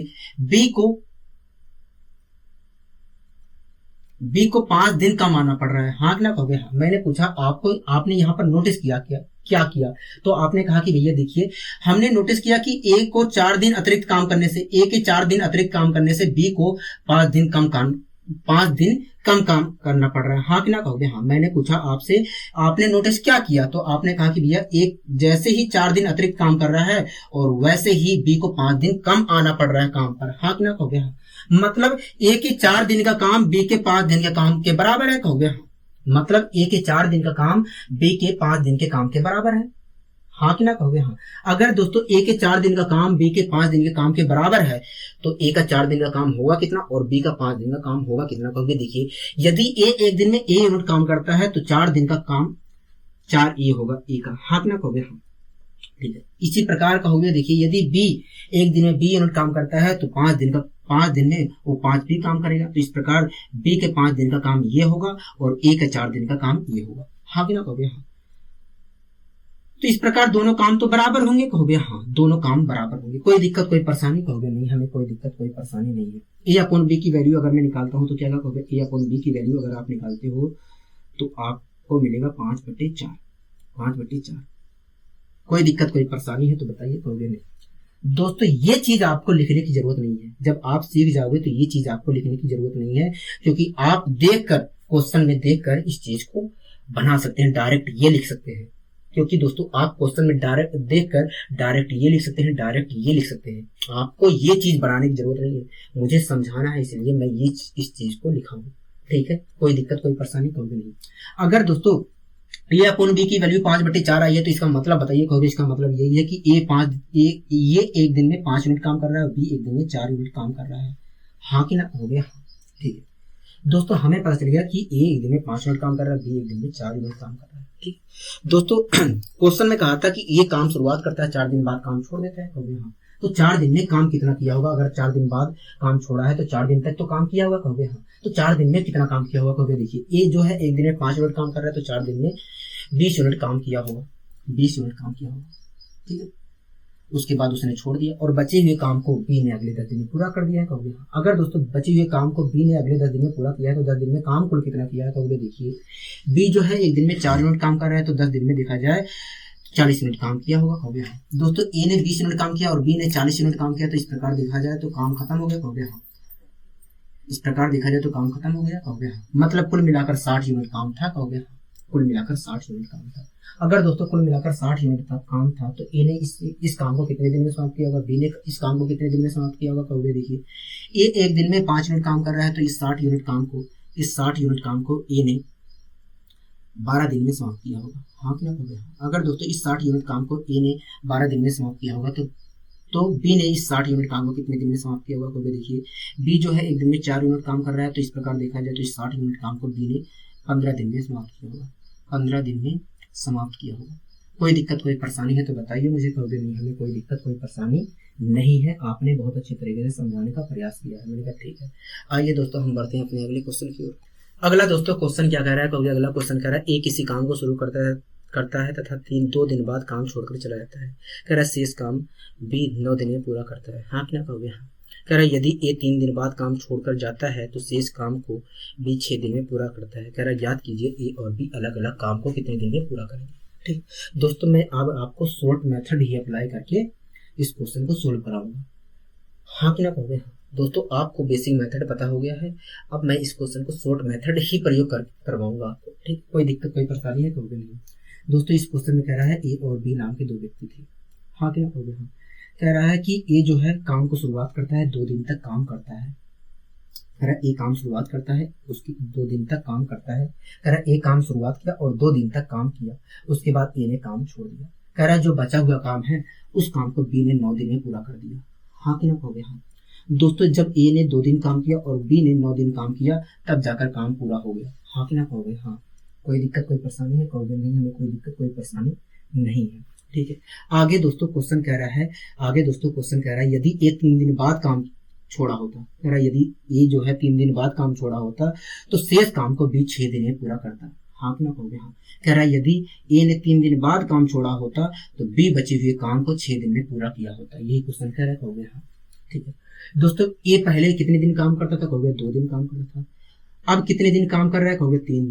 बी को 5 दिन कम आना पड़ रहा है। हाँ कि ना कहोगे? हाँ। मैंने पूछा आपने यहाँ पर नोटिस किया क्या किया? तो आपने कहा कि भैया देखिए, हमने नोटिस किया कि ए को 4 दिन अतिरिक्त काम करने से, ए के 4 दिन अतिरिक्त काम करने से बी को 5 दिन कम काम करना पड़ रहा है। हाँ कि ना कहोगे? हाँ। मैंने पूछा आपसे, आपने नोटिस क्या किया? तो आपने कहा कि भैया एक जैसे ही 4 दिन अतिरिक्त काम कर रहा है और वैसे ही बी को 5 दिन कम आना पड़ रहा है काम पर। हाँ कि ना कहोगे? हाँ। मतलब ए के 4 दिन का काम बी के 5 दिन के काम के बराबर है, कहोगे? हाँ। मतलब ए के 4 दिन का काम बी के 5 दिन के काम के बराबर है। हाँ कि ना कहोगे? हाँ। अगर दोस्तों ए के 4 दिन का काम बी के 5 दिन के काम के बराबर है तो ए का 4 दिन का काम होगा कितना और बी का 5 दिन का काम होगा कितना? कहोगे देखिए, यदि ए एक दिन में ए यूनिट काम करता है तो 4 दिन का काम 4 ए होगा ए का। हाँ कि ना कहोगे? हाँ, ठीक है। इसी प्रकार कहोगे देखिए, यदि बी एक दिन में बी यूनिट काम करता है तो 5 दिन में वो 5 भी काम करेगा। तो इस प्रकार बी के 5 दिन का काम ये होगा और ए के 4 दिन का काम ये होगा। हाँ कि ना कहोगे? हाँ। तो इस प्रकार दोनों काम तो बराबर होंगे, कहोगे? हाँ, दोनों काम बराबर होंगे। कोई दिक्कत कोई परेशानी? कहोगे नहीं, हमें कोई दिक्कत कोई परेशानी नहीं है। ए अपॉन बी की वैल्यू अगर मैं निकालता हूं तो क्या कहोगे? ए अपॉन बी की वैल्यू अगर आप निकालते हो तो आपको मिलेगा 5/4। कोई दिक्कत कोई परेशानी है तो बताइए, कहोगे नहीं। दोस्तों ये चीज आपको लिखने की जरूरत नहीं है। जब आप सीख जाओगे तो ये चीज आपको लिखने की जरूरत नहीं है, क्योंकि आप देखकर क्वेश्चन में देखकर इस चीज को बना सकते हैं, डायरेक्ट ये लिख सकते हैं। क्योंकि दोस्तों आप क्वेश्चन में डायरेक्ट देखकर डायरेक्ट ये लिख सकते हैं, डायरेक्ट ये लिख सकते हैं। आपको ये चीज बनाने की जरूरत नहीं है, मुझे समझाना है इसलिए मैं ये इस चीज को लिखा हूँ। ठीक है, कोई दिक्कत कोई परेशानी कहोगे नहीं। अगर दोस्तों ए अपॉन बी की वैल्यू 5/4 आई है तो इसका मतलब बताइए, कहोगे? इसका मतलब यही है कि ये एक दिन में 5 यूनिट काम कर रहा है और बी एक दिन में 4 यूनिट काम कर रहा है। हाँ कि ना कहोगे? हाँ, ठीक है दोस्तों। हमें पता चल गया कि ए एक दिन में 5 यूनिट काम कर रहा है, बी एक दिन में 4 यूनिट काम कर रहा है। ठीक दोस्तों, क्वेश्चन में कहा था कि ये काम शुरुआत करता है, 4 दिन बाद काम छोड़ देता है, कहोगे? हाँ। तो 4 दिन में काम कितना किया होगा? अगर 4 दिन बाद काम छोड़ा है तो 4 दिन तक तो काम किया होगा, कहोगे? हाँ। तो 4 दिन में कितना काम किया होगा? कहोगे देखिए, ए जो है एक दिन में 5 यूनिट काम कर रहा है तो 4 दिन में 20 यूनिट काम किया होगा। 20 यूनिट काम किया होगा, ठीक है। उसके बाद उसने छोड़ दिया और बचे हुए काम को बी ने अगले 10 दिन में पूरा कर दिया है, कहोगे? हाँ। अगर दोस्तों बचे हुए काम को बी ने अगले 10 दिन में पूरा किया है तो 10 दिन में काम कुल कितना किया है? कहोगे देखिए, बी जो है एक दिन में 4 यूनिट काम कर रहा है तो 10 दिन में देखा जाए 40 यूनिट काम किया होगा, कहोगे? हाँ। दोस्तों ए ने 20 यूनिट काम किया और बी ने 40 यूनिट काम किया, तो इस प्रकार देखा जाए तो काम खत्म हो गया, कहोगे? हाँ। इस प्रकार देखा जाए तो काम खत्म हो गया, कहोगे? हाँ। मतलब कुल मिलाकर 60 यूनिट काम था, कहोगे? हाँ। कुल मिलाकर 60 यूनिट काम था। अगर दोस्तों कुल मिलाकर 60 यूनिट का काम था तो ए ने इस काम को कितने दिन में समाप्त किया होगा? बी ने इस काम को कितने दिन में समाप्त किया होगा? कहोगे देखिए, ए एक दिन में 5 यूनिट काम कर रहा है तो इस 60 यूनिट काम को ए ने 12 दिन में समाप्त किया होगा। हाँ कि ना कहोगे? अगर दोस्तों इस 60 यूनिट काम को ए ने 12 दिन में समाप्त किया होगा तो बी ने इस 60 यूनिट काम को कितने दिन में समाप्त किया होगा? कहोगे देखिए, बी जो है एक दिन में 4 यूनिट काम कर रहा है तो इस प्रकार देखा जाए तो इस 60 यूनिट काम को बी ने 15 दिन में समाप्त किया होगा। 15 दिन में समाप्त किया होगा। कोई दिक्कत कोई परेशानी है तो बताइए मुझे, कहोगे नहीं, हमें कोई दिक्कत कोई परेशानी नहीं है। आपने बहुत अच्छे तरीके से समझाने का प्रयास किया है। मैंने कहा ठीक है। आइए दोस्तों हम बढ़ते हैं अपने अगले क्वेश्चन की ओर। अगला दोस्तों क्वेश्चन क्या कह रहा है? कहोगे अगला क्वेश्चन कह रहा है ए किसी काम को शुरू करता है करता है तथा 2 दिन बाद काम छोड़कर चला जाता है। कह रहा है शेष काम बी 9 दिन में पूरा करता है। हाँ कि ना कहोगे? हाँ। कह रहा है यदि ए 3 दिन बाद काम छोड़कर जाता है तो शेष काम को बी 6 दिन में पूरा करता है। कह रहा है याद कीजिए ए और बी अलग अलग काम को कितने दिन में पूरा करेंगे। ठीक दोस्तों, मैं अब आपको शॉर्ट मेथड ही अप्लाई करके इस क्वेश्चन को सोल्व कराऊंगा। हाँ कि ना कहोगे? हाँ। दोस्तों, आपको बेसिक मेथड पता हो गया है, अब मैं इस क्वेश्चन को शॉर्ट मेथड ही प्रयोग करवाऊंगा आपको। ठीक, कोई दिक्कत कोई परेशानी है? कहोगे नहीं। दोस्तों, इस क्वेश्चन में कह रहा है ए और बी नाम के 2 व्यक्ति थे। हाँ कि ना कहोगे? हाँ। कह रहा है कि ए जो है काम को शुरुआत करता है, 2 दिन तक काम करता है। कह रहा है ए काम शुरुआत करता है, उसकी 2 दिन तक काम करता है। कह रहा है ए काम शुरुआत किया और 2 दिन तक काम किया, उसके बाद ए ने काम छोड़ दिया। कह रहा है जो बचा हुआ काम है उस काम को बी ने 9 दिन में पूरा कर दिया। हाँ कि ना कहोगे? हाँ। दोस्तों, जब ए ने 2 दिन काम किया और बी ने 9 दिन काम किया तब जाकर काम पूरा हो गया। हाँ कि ना कहोगे? हाँ। कोई दिक्कत कोई परेशानी है? कहोगे नहीं, हमें कोई दिक्कत कोई परेशानी नहीं है। ठीक है, आगे दोस्तों क्वेश्चन कह रहा है यदि ए 3 दिन बाद काम छोड़ा होता, कह रहा है यदि ए जो है 3 दिन बाद काम छोड़ा होता तो शेष काम को बी 6 दिन में पूरा करता। हाँ कि ना कहोगे? हाँ। कह रहा है यदि ए ने 3 दिन बाद काम छोड़ा होता तो बी बचे हुए काम को 6 दिन में पूरा किया होता। यही क्वेश्चन कह रहा है। कहोगे? हाँ। ठीक है दोस्तों, ए पहले कितने दिन काम करता था? कहोगे 2 दिन काम करता था। अब कितने दिन काम कर रहा है? कहोगे 3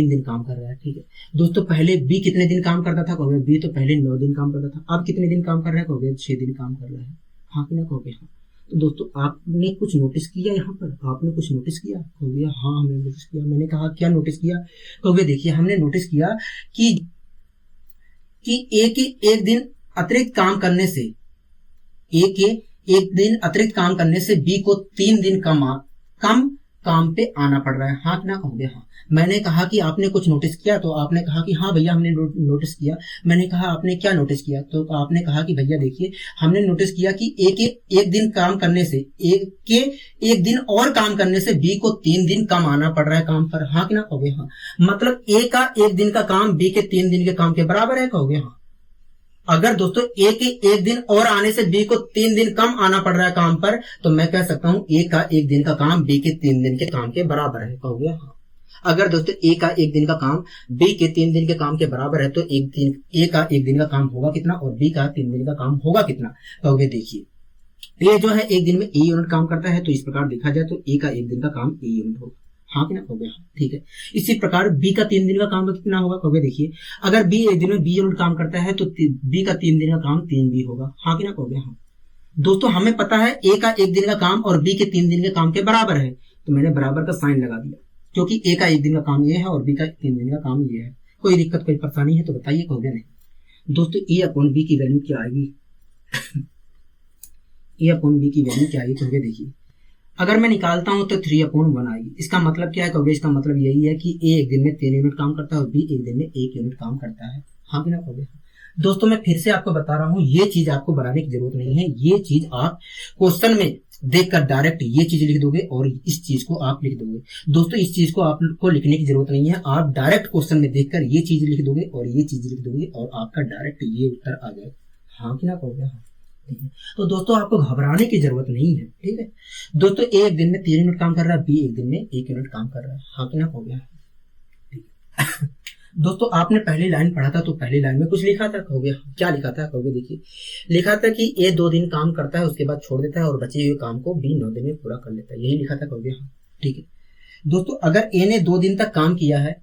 दिन काम कर रहा है। ठीक है दोस्तों, पहले बी कितने दिन काम करता था? कहोगे बी तो पहले 9 दिन काम करता था। अब कितने दिन काम कर रहा है? कहोगे 6 दिन काम कर रहा है। हाँ कि ना कहोगे? हाँ। तो दोस्तों, आपने कुछ नोटिस किया यहाँ पर? आपने कुछ नोटिस किया? कहोगे हाँ हमने नोटिस किया। मैंने कहा क्या नोटिस किया? कहोगे देखिए हमने नोटिस किया कि ए के एक दिन अतिरिक्त काम करने से बी को 3 दिन कम काम पे आना पड़ रहा है। हाँ कि ना कहोगे? हाँ। मैंने कहा कि आपने कुछ नोटिस किया, तो आपने कहा कि हाँ भैया हमने नोटिस किया। मैंने कहा आपने क्या नोटिस किया? तो आपने कहा कि भैया देखिए हमने नोटिस किया कि ए के एक दिन काम करने से एक दिन और काम करने से बी को 3 दिन कम आना पड़ रहा है काम पर। हाँ कि ना कहोगे? हाँ। मतलब ए का 1 दिन का काम बी के 3 दिन के काम के बराबर है। कहोगे हाँ। अगर दोस्तों ए के 1 दिन और आने से बी को 3 दिन कम आना पड़ रहा है काम पर, तो मैं कह सकता हूं ए का 1 दिन का काम बी के 3 दिन के काम के बराबर है। कहोगे हाँ। अगर दोस्तों ए का 1 दिन का काम बी के 3 दिन के काम के बराबर है तो ए का 1 दिन का काम होगा कितना और बी का 3 दिन का काम होगा कितना? कहोगे देखिए ए जो है 1 दिन में ए यूनिट काम करता है, तो इस प्रकार देखा जाए तो ए का 1 दिन का काम ए यूनिट होगा। हाँ कि ना कहोगे? हाँ। ठीक है, इसी प्रकार बी का 3 दिन का काम कितना होगा? कहोगे देखिए अगर बी 1 दिन में बी यूनिट काम करता है तो बी का 3 दिन का काम 3 बी होगा। हाँ कि ना कहोगे? हाँ। दोस्तों, हमें पता है ए का 1 दिन का काम और बी के 3 दिन के काम के बराबर है, तो मैंने बराबर का साइन लगा दिया, क्योंकि ए का 1 दिन का काम ये है और बी का 3 दिन का काम ये है। कोई दिक्कत कोई परेशानी है तो बताइए? कहोगे नहीं। दोस्तों, ए अपॉन बी की वैल्यू क्या आएगी? ए अपॉन बी की वैल्यू क्या आएगी? कहोगे देखिए अगर मैं निकालता हूं तो 3/1 आएगी। इसका मतलब क्या है? कहोगे इसका मतलब यही है कि ए 1 दिन में 3 यूनिट काम करता है और बी 1 दिन में 1 यूनिट काम करता है। हाँ कि ना कहोगे? दोस्तों, मैं फिर से आपको बता रहा हूं, ये चीज आपको बनाने की जरूरत नहीं है। ये चीज आप क्वेश्चन में देखकर डायरेक्ट ये चीज लिख दोगे और इस चीज को आप लिख दोगे। दोस्तों, इस चीज को आपको लिखने की जरूरत नहीं है, आप डायरेक्ट क्वेश्चन में देखकर ये चीज लिख दोगे और ये चीज लिख दोगे और आपका डायरेक्ट ये उत्तर आ जाएगा। हाँ कि ना कहोगे? हाँ। ठीक है, तो दोस्तों आपको घबराने की जरूरत नहीं है। ठीक है दोस्तों, ए 1 दिन में 3 यूनिट काम कर रहा है, बी 1 दिन में 1 यूनिट काम कर रहा है। हाँ कि ना कहोगे? दोस्तों, आपने पहली लाइन पढ़ा था तो पहली लाइन में कुछ लिखा था। कहोगे क्या लिखा था? कहोगे देखिए लिखा था कि ए 2 दिन काम करता है, उसके बाद छोड़ देता है और बचे हुए काम को बी 9 दिन में पूरा कर लेता है। यही लिखा था। कहोगे हाँ। ठीक है दोस्तों, अगर ए ने 2 दिन तक काम किया है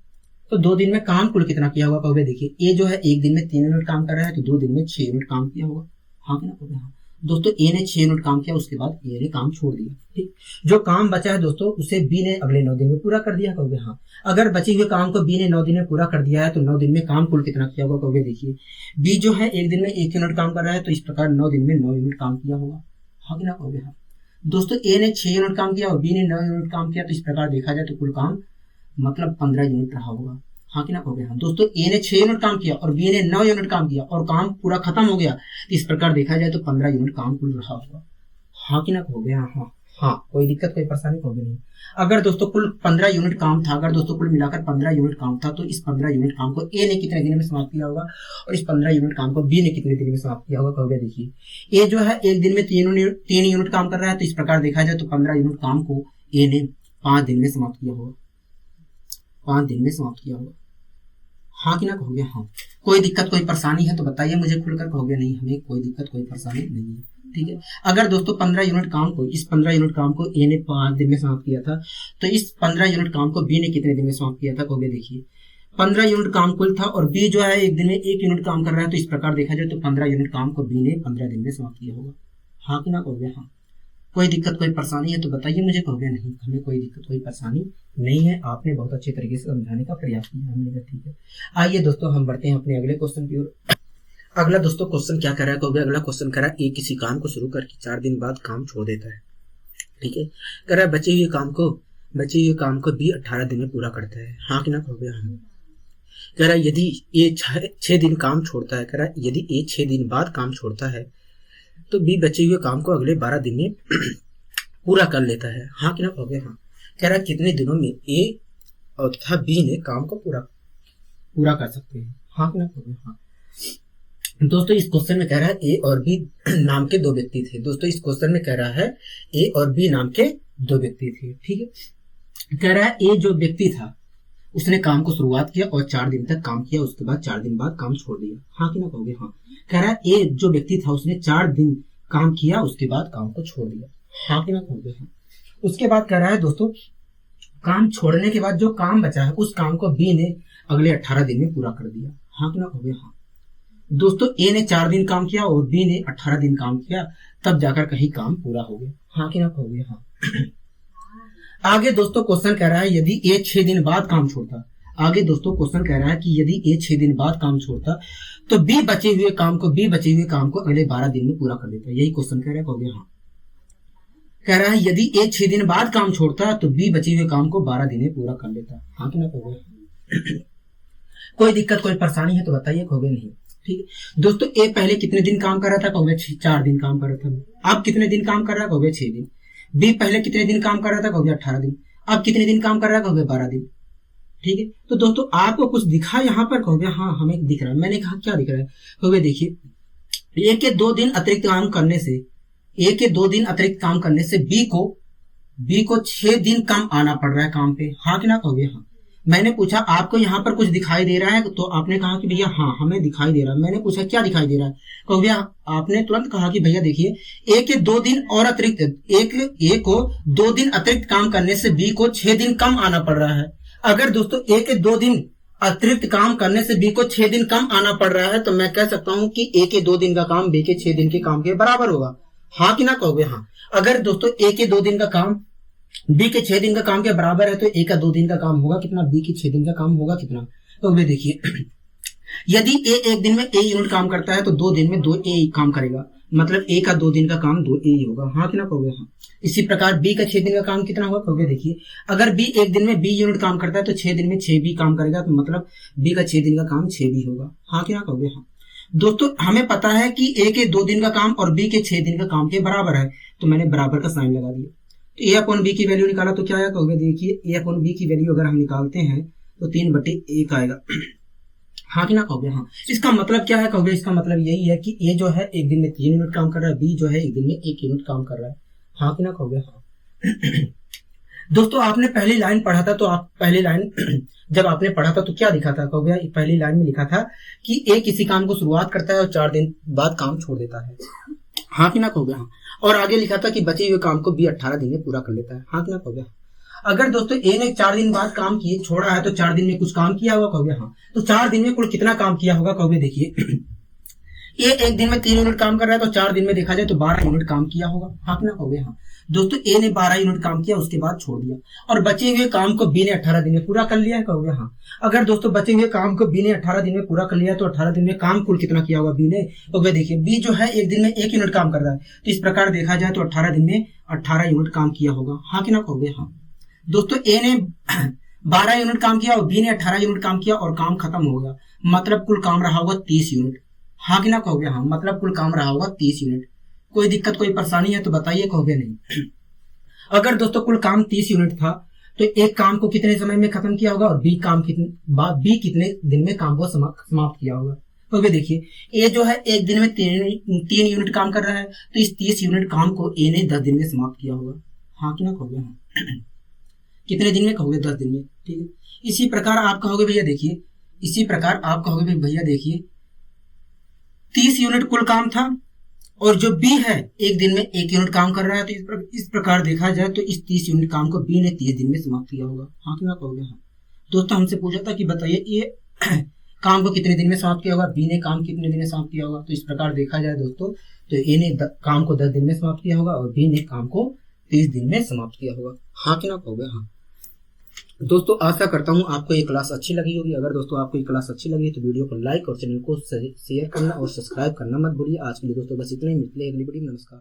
तो 2 दिन में काम कुल कितना किया होगा? कहोगे देखिए ए जो है 1 दिन में 3 यूनिट काम कर रहा है तो 2 दिन में 6 यूनिट काम किया होगा। हाँ कि ना कहोगे? हाँ। दोस्तों, ए ने 6 यूनिट काम किया, उसके बाद ए ने काम छोड़ दिया। ठीक, जो काम बचा है दोस्तों उसे बी ने अगले 9 दिन में पूरा कर दिया। कहोगे हाँ। अगर बचे हुए काम को बी ने 9 दिन में पूरा कर दिया है तो 9 दिन में काम कुल कितना किया होगा? कहोगे देखिए बी जो है 1 दिन में 1 यूनिट काम कर रहा है, तो इस प्रकार 9 दिन में 9 यूनिट काम किया होगा। हाँ कि ना कहोगे? हाँ। दोस्तों, ए ने 6 यूनिट काम किया और बी ने 9 यूनिट काम किया, तो इस प्रकार देखा जाए तो कुल काम मतलब 15 यूनिट रहा होगा। हाँ कि ना कहोगे? हाँ। दोस्तों, ए ने 6 यूनिट काम किया और बी ने 9 यूनिट काम किया और काम पूरा खत्म हो गया, तो इस प्रकार देखा जाए तो 15 यूनिट काम कुल रहा होगा। हाँ कि ना कहोगे? हाँ। हाँ। हाँ, कोई दिक्कत कोई परेशानी कहोगे नहीं। अगर दोस्तों कुल 15 यूनिट काम था, अगर दोस्तों कुल मिलाकर 15 यूनिट काम था, तो इस 15 यूनिट काम को ए ने कितने दिन में समाप्त किया होगा और इस 15 यूनिट काम को बी ने कितने दिन में समाप्त किया होगा? कहोगे देखिए ए जो है 1 दिन में 3 यूनिट काम कर रहा है, तो इस प्रकार देखा जाए तो 15 यूनिट काम को ए ने 5 दिन में समाप्त किया होगा। 5 दिन में समाप्त किया होगा। हाँ कि ना कहोगे हाँ। कोई दिक्कत कोई परेशानी है तो बताइए मुझे खुलकर, कहोगे नहीं हमें कोई दिक्कत कोई परेशानी नहीं है। ठीक है। अगर दोस्तों 15 यूनिट काम को, इस 15 यूनिट काम को ए ने 5 दिन में समाप्त किया था, तो इस 15 यूनिट काम को बी ने कितने दिन में समाप्त किया था, कहोगे देखिए 15 यूनिट काम कुल था और बी जो है एक दिन में 1 यूनिट काम कर रहा है, तो इस प्रकार देखा जाए तो 15 यूनिट काम को बी ने 15 दिन में समाप्त किया होगा। हाँ कि ना कहोगे हाँ। कोई दिक्कत कोई परेशानी है तो बताइए मुझे, कहोगे नहीं हमें कोई दिक्कत कोई परेशानी नहीं है, आपने बहुत अच्छे तरीके से समझाने का प्रयास किया। हमने कहा ठीक है। आइए दोस्तों हम बढ़ते हैं अपने अगले क्वेश्चन की ओर। अगला दोस्तों क्वेश्चन क्या कर रहा है, कहोगे अगला क्वेश्चन कर रहा है ए किसी काम को शुरू करके 4 दिन बाद काम छोड़ देता है। ठीक है। कह रहा है बचे हुए काम को बी 18 दिन में पूरा करता है। हाँ कि ना कहोगे हाँ। कह रहा है यदि ए 6 दिन काम छोड़ता है, कह रहा है यदि ए 6 दिन बाद काम छोड़ता है तो बी बचे हुए काम को अगले 12 दिन में पूरा कर लेता है। हाँ कि ना कहोगे हाँ। कह रहा है कितने दिनों में ए और तथा बी ने काम को पूरा कर सकते हैं। हाँ कि ना कहोगे हाँ। दोस्तों इस क्वेश्चन में कह रहा है ए और बी नाम के 2 व्यक्ति थे। दोस्तों इस क्वेश्चन में कह रहा है ए और बी नाम के 2 व्यक्ति थे। ठीक है। कह रहा है ए जो व्यक्ति था उसने काम को शुरुआत किया और 4 दिन तक काम किया, उसके बाद 4 दिन बाद काम छोड़ दिया। हाँ कि ना कहोगे हाँ। कह रहा है ए जो व्यक्ति था उसने 4 दिन काम किया, उसके बाद काम को छोड़ दिया। हाँ कि ना कहोगे हाँ। उसके बाद कह रहा है दोस्तों काम छोड़ने के बाद जो काम बचा है उस काम को बी ने अगले 18 दिन में पूरा कर दिया। हाँ कि ना कहोगे हाँ। दोस्तों ए ने 4 दिन काम किया और बी ने 18 दिन काम किया, तब जाकर कहीं काम पूरा हो गया। हाँ कि ना कहोगे हाँ। आगे दोस्तों क्वेश्चन कह रहा है यदि ए 6 दिन बाद काम छोड़ता, आगे दोस्तों क्वेश्चन कह रहा है कि यदि ए 6 दिन बाद काम छोड़ता तो बी बचे हुए काम को अगले 12 दिन में पूरा कर देता। यही क्वेश्चन कह रहा है, कहोगे हाँ। कह रहा है यदि ए 6 दिन बाद काम छोड़ता तो बी बचे हुए काम को 12 दिन में पूरा कर लेता। हाँ कि ना कहोगे। कोई दिक्कत कोई परेशानी है तो बताइए, कहोगे नहीं। ठीक है। दोस्तों ए पहले कितने दिन काम कर रहा था, कहोगे 4 दिन काम कर रहा था। अब कितने दिन काम कर रहा है, कहोगे 6 दिन। बी पहले कितने दिन काम कर रहा था, कहोगे 18 दिन। अब कितने दिन काम कर रहा है, कहोगे 12 दिन। ठीक है। तो दोस्तों आपको कुछ दिखा यहाँ पर, कहोगे हाँ हमें दिख रहा है। मैंने कहा क्या दिख रहा है, कहोगे देखिए ए के 2 दिन अतिरिक्त काम करने से बी को 6 दिन कम आना पड़ रहा है काम पे। हाँ कि ना कहोगे हाँ। मैंने पूछा आपको यहाँ पर कुछ दिखाई दे रहा है, तो आपने कहा कि भैया हाँ हमें दिखाई दे रहा है। मैंने पूछा क्या दिखाई दे रहा है, कहोगे आपने तुरंत कहा कि भैया देखिए ए के 2 दिन और अतिरिक्त ए को 2 दिन अतिरिक्त काम करने से बी को 6 दिन कम आना पड़ रहा है। अगर दोस्तों ए के 2 दिन अतिरिक्त काम करने से बी को 6 दिन कम आना पड़ रहा है, तो मैं कह सकता हूं कि ए के 2 दिन का काम बी के 6 दिन के काम के बराबर होगा। हाँ कि ना कहोगे हाँ। अगर दोस्तों ए के 2 दिन का काम बी के 6 दिन का काम के बराबर है, तो ए का 2 दिन का काम होगा कितना, बी के 6 दिन का काम होगा कितना। तो वे देखिए यदि ए एक दिन में ए यूनिट काम करता है तो 2 दिन में 2 ए काम करेगा, मतलब ए का 2 दिन का काम 2 ए ही होगा। हाँ कि ना कहोगे हाँ। इसी प्रकार बी का 6 दिन का काम कितना होगा, कहोगे देखिए अगर बी एक दिन में बी यूनिट काम करता है तो 6 दिन में 6 बी काम करेगा, तो मतलब बी का 6 दिन का काम 6 बी होगा। हाँ कि ना कहोगे हाँ। दोस्तों हमें पता है कि ए के 2 दिन का काम और बी के 6 दिन का काम के बराबर है, तो मैंने बराबर का साइन लगा दिया। तो ए अपॉन बी की वैल्यू निकाला तो क्या आया, कहोगे देखिए ए अपॉन बी की वैल्यू अगर हम निकालते हैं तो 3/1 आएगा। हाँ कि ना कहोगे हाँ। इसका मतलब क्या है, कहोगे इसका मतलब यही है कि ए जो है एक दिन में 3 यूनिट काम कर रहा है, बी जो है एक दिन में 1 यूनिट काम कर रहा है। हाँ कि ना कहोगे हाँ। दोस्तों आपने पहली लाइन पढ़ा था, तो आप पहली लाइन जब आपने पढ़ा था तो क्या लिखा था, कहोगे पहली लाइन में लिखा था कि ए किसी काम को शुरुआत करता है और 4 दिन बाद काम छोड़ देता है। हाँ कि ना कहोगे हाँ। और आगे लिखा था कि बचे हुए काम को बी 18 दिन में पूरा कर लेता है। हाँ कि ना कहोगे हाँ। अगर दोस्तों ए ने 4 दिन बाद काम किए छोड़ा है तो 4 दिन में कुछ काम किया होगा, कहोगे हाँ। तो 4 दिन में कुल कितना काम किया होगा, कहोगे देखिए ए एक दिन में 3 यूनिट काम कर रहा है तो 4 दिन में देखा जाए तो 12 यूनिट काम किया होगा। हाँ कि ना कहोगे हाँ। दोस्तों ए ने 12 यूनिट काम किया, उसके बाद छोड़ दिया और बचे हुए काम को बी ने 18 दिन में पूरा कर लिया है, कहोगे हाँ। अगर दोस्तों बचे हुए काम को बी ने 18 दिन में पूरा कर लिया तो 18 दिन में काम कुल कितना किया होगा बी ने, कहोगे देखिए बी जो है एक दिन में 1 यूनिट काम कर रहा है, तो इस प्रकार देखा जाए तो 18 दिन में 18 यूनिट काम किया होगा। हाँ कि ना कहोगे हाँ। दोस्तों ए ने 12 यूनिट काम किया और बी ने 18 यूनिट काम किया और काम खत्म हो गया, मतलब कुल काम रहा होगा 30 यूनिट। हाँ कि ना कहोगे हाँ। मतलब कुल काम रहा होगा 30 यूनिट। कोई दिक्कत कोई परेशानी है तो बताइए, कहोगे नहीं। अगर दोस्तों कुल काम 30 यूनिट था तो एक काम को कितने समय में खत्म किया होगा और बी कितने दिन में काम को समाप्त किया होगा। तो वे देखिए ए जो है एक दिन में 3 यूनिट काम कर रहा है, तो इस 30 यूनिट काम को ए ने 10 दिन में समाप्त किया होगा। हाँ कि ना कहोगे हाँ। कितने दिन में, कहोगे 10 दिन में। ठीक है। इसी प्रकार आप कहोगे भैया देखिए इसी प्रकार आप कहोगे भैया देखिए 30 यूनिट कुल काम था और जो बी है एक दिन में 1 यूनिट काम कर रहा है, तो इस प्रकार देखा जाए तो इस 30 यूनिट काम को बी ने 30 दिन में समाप्त किया होगा। हाँ कि ना कहोगे? हाँ। दोस्तों हमसे पूछा था कि बताइए ये काम को कितने दिन में समाप्त किया होगा, बी ने काम कितने दिन में समाप्त किया होगा। तो इस प्रकार देखा जाए दोस्तों तो ए ने काम को 10 दिन में समाप्त किया होगा और बी ने काम को 30 दिन में समाप्त किया होगा। हाँ कि ना कहोगे? हाँ। दोस्तों आशा करता हूँ आपको ये क्लास अच्छी लगी होगी। अगर दोस्तों आपको ये क्लास अच्छी लगी तो वीडियो को लाइक और चैनल को शेयर करना और सब्सक्राइब करना मत भूलिए। आज के लिए दोस्तों बस इतना ही, मिलते हैं अगली वीडियो में। नमस्कार।